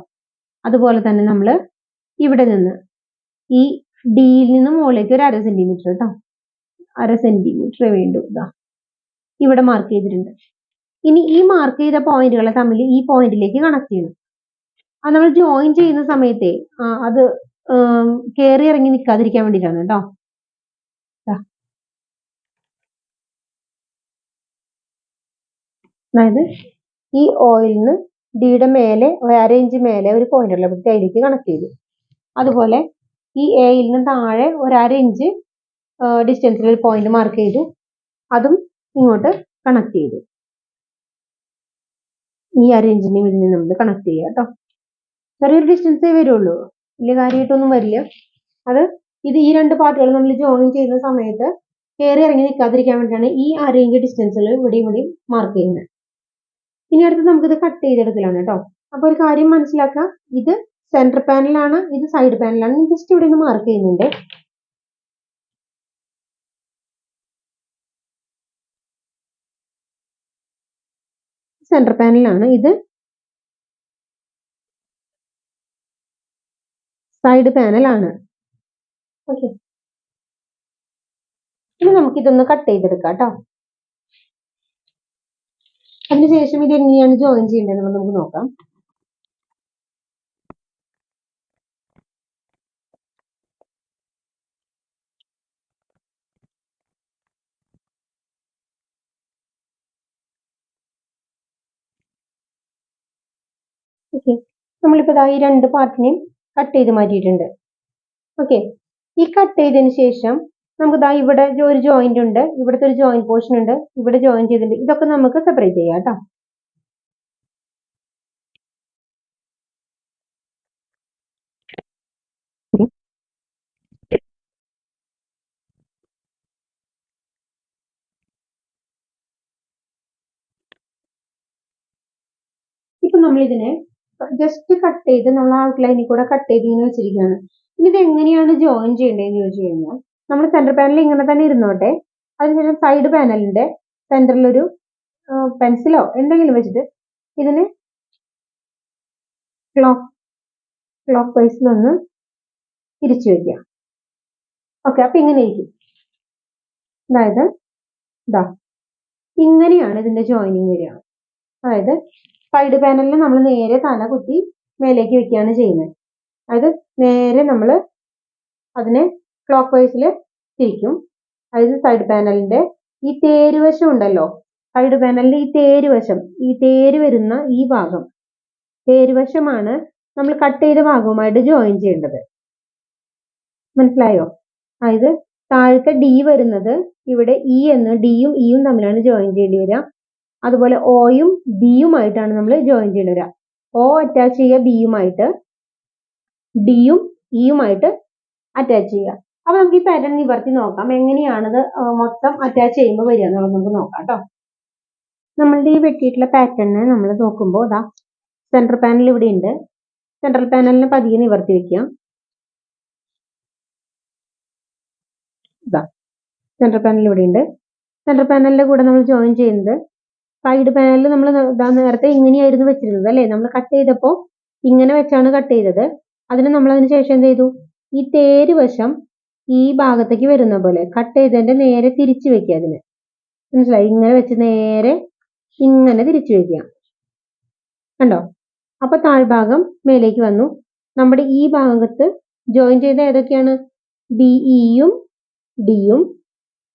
[SPEAKER 1] അതുപോലെ തന്നെ നമ്മൾ ഇവിടെ നിന്ന് ഈ ഡിയിൽ നിന്ന് മുകളിലേക്ക് ഒരു 1/2 സെന്റിമീറ്റർ കേട്ടോ, 1/2 സെന്റിമീറ്റർ വേണ്ടു. ഇതാ ഇവിടെ മാർക്ക് ചെയ്തിട്ടുണ്ട്. ഇനി ഈ മാർക്ക് ചെയ്ത പോയിന്റുകളെ തമ്മിൽ ഈ പോയിന്റിലേക്ക് കണക്ട് ചെയ്യണം. അത് നമ്മൾ ജോയിൻ ചെയ്യുന്ന സമയത്തെ അത് കയറി ഇറങ്ങി നിൽക്കാതിരിക്കാൻ വേണ്ടിയിട്ടാണ് കേട്ടോ. അതായത് ഈ ഓയിലിന് ഡിയുടെ മേലെ 1/2 ഇഞ്ച് മേലെ ഒരു പോയിന്റ് ഉള്ള അതിലേക്ക് കണക്ട് ചെയ്തു. അതുപോലെ ഈ എയിൽ നിന്ന് താഴെ 1/2 ഇഞ്ച് ഡിസ്റ്റൻസിൽ ഒരു പോയിന്റ് മാർക്ക് ചെയ്തു, അതും ഇങ്ങോട്ട് കണക്ട് ചെയ്തു. ഈ 1/2 ഇഞ്ചിന്റെ ഇതിൽ നിന്ന് നമ്മൾ കണക്ട് ചെയ്യുക കേട്ടോ. ചെറിയൊരു ഡിസ്റ്റൻസേ വരുള്ളൂ, വലിയ കാര്യമായിട്ടൊന്നും വരില്ല. അത് ഈ രണ്ട് പാർട്ടുകൾ നമ്മൾ ജോയിൻ ചെയ്യുന്ന സമയത്ത് കയറി ഇറങ്ങി നിൽക്കാതിരിക്കാൻ വേണ്ടിയിട്ടാണ് ഈ 1/2 ഇഞ്ച് ഡിസ്റ്റൻസിൽ ഇവിടെയും മാർക്ക് ചെയ്യുന്നത്. ഇനി അടുത്ത് നമുക്കിത് കട്ട് ചെയ്തെടുക്കലാണ് കേട്ടോ. അപ്പൊ ഒരു കാര്യം മനസ്സിലാക്കുക, ഇത് സെന്റർ പാനലാണ്, ഇത് സൈഡ് പാനലാണ്. ജസ്റ്റ് ഇവിടെ നിന്ന് മാർക്ക് ചെയ്യുന്നുണ്ട്. സെന്റർ പാനലാണ്, ഇത് സൈഡ് പാനലാണ്. ഓക്കെ, ഇനി നമുക്കിതൊന്ന് കട്ട് ചെയ്തെടുക്കാം കേട്ടോ. അതിനുശേഷം ഇത് എങ്ങനെയാണ് ജോയിൻ ചെയ്യേണ്ടതെന്ന് നമുക്ക് നോക്കാം. ഓക്കെ, നമ്മളിപ്പോൾ ഈ രണ്ട് പാർട്ടിനെയും കട്ട് ചെയ്ത് മാറ്റിയിട്ടുണ്ട്. ഓക്കെ, ഈ കട്ട് ചെയ്തതിന് ശേഷം നമുക്ക് ഇവിടെ ഒരു ജോയിന്റ് ഉണ്ട്, ഇവിടുത്തെ ഒരു ജോയിന്റ് പോർഷൻ ഉണ്ട്, ഇവിടെ ജോയിൻ ചെയ്തിട്ടുണ്ട്. ഇതൊക്കെ നമുക്ക് സെപ്പറേറ്റ് ചെയ്യാം കേട്ടോ. ഇപ്പൊ നമ്മൾ ഇതിനെ ജസ്റ്റ് കട്ട് ചെയ്ത് നമ്മൾ ഔട്ട്ലൈനിൽ കൂടെ കട്ട് ചെയ്ത് ഇങ്ങനെ വെച്ചിരിക്കുകയാണ്. ഇനി ഇത് എങ്ങനെയാണ് ജോയിൻ ചെയ്യേണ്ടതെന്ന് ചോദിച്ചു കഴിഞ്ഞാൽ, നമ്മൾ സെന്റർ പാനൽ ഇങ്ങനെ തന്നെ ഇരുന്നോട്ടെ, അതിനുശേഷം സൈഡ് പാനലിന്റെ സെന്ററിൽ ഒരു പെൻസിലോ എന്തെങ്കിലും വെച്ചിട്ട് ഇതിന് ക്ലോക്ക് വൈസിലൊന്ന് തിരിച്ചു വെക്കാം. ഓക്കെ, അപ്പൊ ഇങ്ങനെ ഇരിക്കും. അതായത് ഇതാ ഇങ്ങനെയാണ് ഇതിന്റെ ജോയിനിങ് വരിക. അതായത് സൈഡ് പാനലിൽ നമ്മൾ നേരെ തല കുത്തി മേലേക്ക് വെക്കുകയാണ് ചെയ്യുന്നത്. അതായത് നേരെ നമ്മൾ അതിനെ ക്ലോക്ക് വൈസിൽ തിരിക്കും. അതായത് സൈഡ് പാനലിന്റെ ഈ തേരുവശം ഉണ്ടല്ലോ, സൈഡ് പാനലിന്റെ ഈ തേര് വരുന്ന ഈ ഭാഗം, തേരുവശമാണ് നമ്മൾ കട്ട് ചെയ്ത ഭാഗവുമായിട്ട് ജോയിൻ ചെയ്യേണ്ടത്. മനസ്സിലായോ? അതായത് താഴത്തെ ഡി വരുന്നത് ഇവിടെ ഇ എന്ന്, ഡിയും ഇയും തമ്മിലാണ് ജോയിൻ ചെയ്യേണ്ടി വരിക. അതുപോലെ ഓയും ബിയുമായിട്ടാണ് നമ്മൾ ജോയിൻ ചെയ്യേണ്ടി വരിക. ഓ അറ്റാച്ച് ചെയ്യുക ബിയുമായിട്ട്, ഡിയും ഇയുമായിട്ട് അറ്റാച്ച് ചെയ്യുക. അപ്പൊ നമുക്ക് ഈ പാറ്റേൺ നിവർത്തി നോക്കാം, എങ്ങനെയാണത് മൊത്തം അറ്റാച്ച് ചെയ്യുമ്പോൾ വരിക എന്നുള്ളത് നമുക്ക് നോക്കാം കേട്ടോ. നമ്മളുടെ ഈ വെട്ടിയിട്ടുള്ള പാറ്റേണിനെ നമ്മൾ നോക്കുമ്പോൾ ഇതാ സെൻട്രൽ പാനൽ ഇവിടെ ഉണ്ട്. സെൻട്രൽ പാനലിനെ പതിയെ നിവർത്തി വെക്കുക. ഇതാ സെൻട്രൽ പാനൽ ഇവിടെ ഉണ്ട്. സെൻട്രൽ പാനലിന്റെ കൂടെ നമ്മൾ ജോയിൻ ചെയ്യുന്നത് സൈഡ് പാനലിൽ നമ്മൾ നേരത്തെ ഇങ്ങനെയായിരുന്നു വെച്ചിരുന്നത് അല്ലേ, നമ്മൾ കട്ട് ചെയ്തപ്പോൾ ഇങ്ങനെ വെച്ചാണ് കട്ട് ചെയ്തത്. അതിന് നമ്മൾ അതിന് ശേഷം എന്ത് ചെയ്തു, ഈ തേര് വശം ഈ ഭാഗത്തേക്ക് വരുന്ന പോലെ കട്ട് ചെയ്തതിന്റെ നേരെ തിരിച്ചു വെക്കുക. അതിന് മനസ്സിലായി? ഇങ്ങനെ വെച്ച് നേരെ ഇങ്ങനെ തിരിച്ചു വെക്കുക. കണ്ടോ? അപ്പൊ താഴ്ഭാഗം മേലേക്ക് വന്നു. നമ്മുടെ ഈ ഭാഗത്ത് ജോയിൻ ചെയ്ത ഏതൊക്കെയാണ്? ബിഇയും ഡിയും,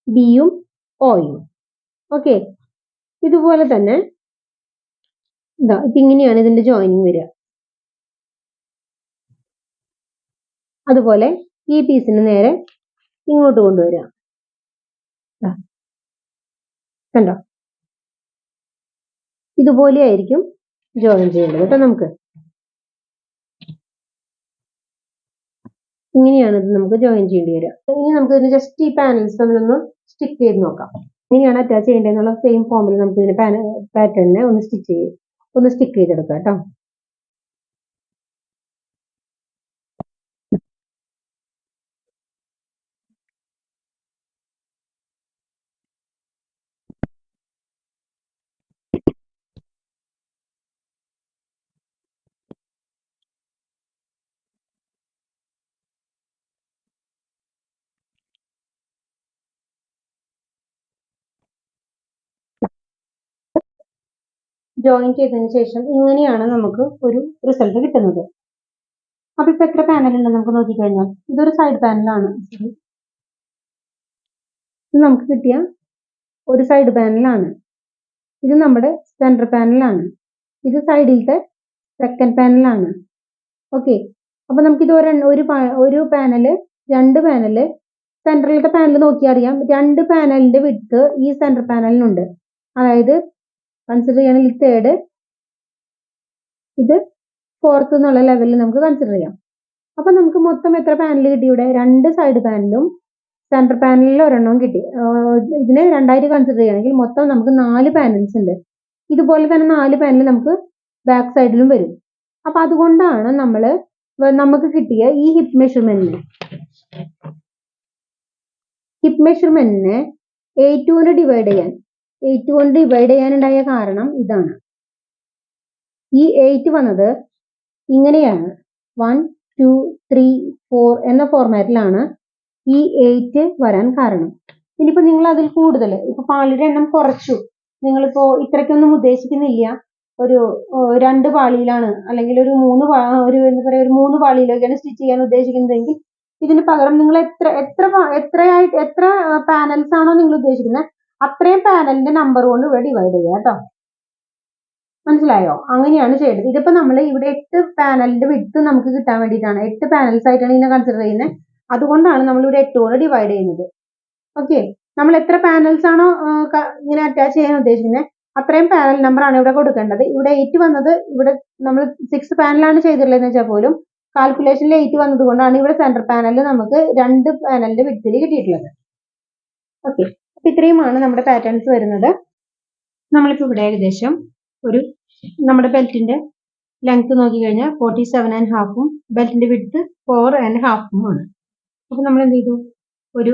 [SPEAKER 1] ബിയും ഓയും. ഓക്കെ, ഇതുപോലെ തന്നെ ഇതാ ഇങ്ങനെയാണ് ഇതിന്റെ ജോയിനിങ് വരിക. അതുപോലെ ഈ പീസിന് നേരെ ഇങ്ങോട്ട് കൊണ്ടുവരിക. കണ്ടോ? ഇതുപോലെ ആയിരിക്കും ജോയിൻ ചെയ്യേണ്ടത് കേട്ടോ. നമുക്ക് ഇങ്ങനെയാണ് ഇത് നമുക്ക് ജോയിൻ ചെയ്യേണ്ടി വരിക. ഇനി നമുക്ക് ഇതിന് ജസ്റ്റ് ഈ പാനൽസ് നമ്മളൊന്ന് സ്റ്റിക്ക് ചെയ്ത് നോക്കാം. ഇങ്ങനെയാണ് അറ്റാച്ച് ചെയ്യേണ്ടതെന്നുള്ള സെയിം ഫോമിൽ നമുക്ക് ഇതിന്റെ പാറ്റേണിനെ ഒന്ന് സ്റ്റിക്ക് ചെയ്തെടുക്കാം കേട്ടോ. ജോയിൻ ചെയ്തതിന് ശേഷം ഇങ്ങനെയാണ് നമുക്ക് ഒരു റിസൾട്ട് കിട്ടുന്നത്. അപ്പൊ ഇപ്പൊ എത്ര പാനൽ ഉണ്ടെന്ന് നമുക്ക് നോക്കിക്കഴിഞ്ഞാൽ ഇതൊരു സൈഡ് പാനലാണ്. ഇത് നമുക്ക് കിട്ടിയ ഒരു സൈഡ് പാനലാണ്. ഇത് നമ്മുടെ സെൻട്രൽ പാനലാണ്. ഇത് സൈഡിലത്തെ സെക്കൻഡ് പാനലാണ്. ഓക്കെ, അപ്പൊ നമുക്കിത് ഒരു പാനല്, രണ്ട് പാനല്, സെൻട്രലിലത്തെ പാനൽ നോക്കിയാൽ അറിയാം 2 പാനലിന്റെ വിഡ്ത്ത് ഈ സെൻട്രൽ പാനലിനുണ്ട്. അതായത് കൺസിഡർ ചെയ്യണമെങ്കിൽ തേർഡ്, ഇത് ഫോർത്ത് എന്നുള്ള ലെവലിൽ നമുക്ക് കൺസിഡർ ചെയ്യാം. അപ്പൊ നമുക്ക് മൊത്തം എത്ര പാനൽ കിട്ടി? ഇവിടെ 2 സൈഡ് പാനലും സെൻട്രൽ പാനലിൽ ഒരെണ്ണവും കിട്ടി. ഇതിനെ 2ആയിട്ട് കൺസിഡർ ചെയ്യണമെങ്കിൽ മൊത്തം നമുക്ക് 4 പാനൽസ് ഉണ്ട്. ഇതുപോലെ തന്നെ 4 പാനൽ നമുക്ക് ബാക്ക് സൈഡിലും വരും. അപ്പൊ അതുകൊണ്ടാണ് നമുക്ക് കിട്ടിയ ഈ ഹിപ്പ് മെഷർമെന്റിനെ A2 കൊണ്ട് ഡിവൈഡ് ചെയ്യാനുണ്ടായ കാരണം ഇതാണ്. ഈ 8 വന്നത് ഇങ്ങനെയാണ്. 1 2 3 4 എന്ന ഫോർമാറ്റിലാണ് ഈ 8 വരാൻ കാരണം. ഇനിയിപ്പോ നിങ്ങൾ അതിൽ കൂടുതൽ, ഇപ്പൊ പാളിയുടെ എണ്ണം കുറച്ചു, നിങ്ങളിപ്പോ ഇത്രയ്ക്കൊന്നും ഉദ്ദേശിക്കുന്നില്ല, ഒരു 2 പാളിയിലാണ് അല്ലെങ്കിൽ ഒരു 3 പാളിയിലൊക്കെയാണ് സ്റ്റിച്ച് ചെയ്യാൻ ഉദ്ദേശിക്കുന്നതെങ്കിൽ ഇതിന് പകരം നിങ്ങൾ എത്ര പാനൽസ് ആണോ നിങ്ങൾ ഉദ്ദേശിക്കുന്നത് അത്രയും പാനലിന്റെ നമ്പർ കൊണ്ട് ഇവിടെ ഡിവൈഡ് ചെയ്യുക കേട്ടോ. മനസ്സിലായോ? അങ്ങനെയാണ് ചെയ്യേണ്ടത്. ഇതിപ്പോ നമ്മൾ ഇവിടെ 8 പാനലിന്റെ വിഡ്ത്ത് നമുക്ക് കിട്ടാൻ വേണ്ടിയിട്ടാണ്, 8 പാനൽസ് ആയിട്ടാണ് ഇതിനെ കൺസിഡർ ചെയ്യുന്നത്. അതുകൊണ്ടാണ് നമ്മൾ ഇവിടെ 8 കൊണ്ട് ഡിവൈഡ് ചെയ്യുന്നത്. ഓക്കെ, നമ്മൾ എത്ര പാനൽസ് ആണോ ഇങ്ങനെ അറ്റാച്ച് ചെയ്യാൻ ഉദ്ദേശിക്കുന്നത് അത്രയും പാനൽ നമ്പർ ആണ് ഇവിടെ കൊടുക്കേണ്ടത്. ഇവിടെ 8 വന്നത്, ഇവിടെ നമ്മൾ 6 പാനലാണ് ചെയ്തിട്ടുള്ളതെന്ന് വെച്ചാൽ പോലും കാൽക്കുലേഷനിൽ 8 വന്നത് കൊണ്ടാണ് ഇവിടെ സെൻട്രൽ പാനലിൽ നമുക്ക് 2 പാനലിന്റെ വിഡ്ത്തിൽ കിട്ടിയിട്ടുള്ളത്. ഓക്കെ, അപ്പൊ ഇത്രയുമാണ് നമ്മുടെ പാറ്റേൺസ് വരുന്നത്. നമ്മളിപ്പോ ഇവിടെ ഏകദേശം നമ്മുടെ ബെൽറ്റിന്റെ ലെങ്ത് നോക്കിക്കഴിഞ്ഞാൽ 47.5 ബെൽറ്റിന്റെ വിഡ്ത്ത് 4.5 ആണ്. അപ്പൊ നമ്മൾ എന്ത് ചെയ്തു? ഒരു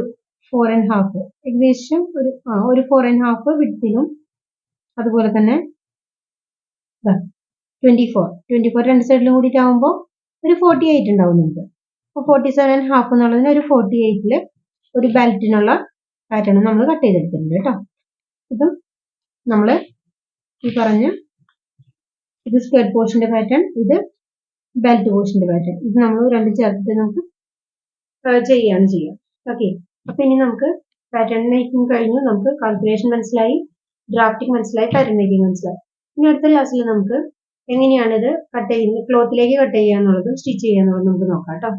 [SPEAKER 1] 4.5 ഏകദേശം ഒരു 4.5 വിഡ്ത്തിലും അതുപോലെ തന്നെ 24 രണ്ട് സൈഡിലും കൂടിയിട്ടാവുമ്പോൾ ഒരു 48 ഉണ്ടാവും നമുക്ക്. അപ്പോൾ 47.5 എന്നുള്ളതിന് ഒരു 48 ഒരു ബെൽറ്റിനുള്ള പാറ്റേൺ നമ്മൾ കട്ട് ചെയ്തെടുത്തിട്ടുണ്ട് കേട്ടോ. ഇതും നമ്മൾ ഈ പറഞ്ഞ ഇത് സ്കേർട്ട് പോർഷന്റെ പാറ്റേൺ, ഇത് ബെൽറ്റ് പോർഷന്റെ പാറ്റേൺ, ഇത് നമ്മൾ രണ്ടും ചേർത്തിട്ട് നമുക്ക് ചെയ്യുകയാണ് ചെയ്യുക. ഓക്കെ, അപ്പൊ ഇനി നമുക്ക് പാറ്റേൺ മേക്കിംഗ് കഴിഞ്ഞു, നമുക്ക് കാൽക്കുലേഷൻ മനസ്സിലായി, ഡ്രാഫ്റ്റിംഗ് മനസ്സിലായി, പാറ്റേൺ മേക്കിംഗ് മനസ്സിലായി. ഇനി അടുത്ത ക്ലാസ്സിൽ നമുക്ക് എങ്ങനെയാണ് ഇത് ക്ലോത്തിലേക്ക് കട്ട് ചെയ്യുക എന്നുള്ളതും സ്റ്റിച്ച് ചെയ്യുക എന്നുള്ളതും നമുക്ക് നോക്കാം കേട്ടോ.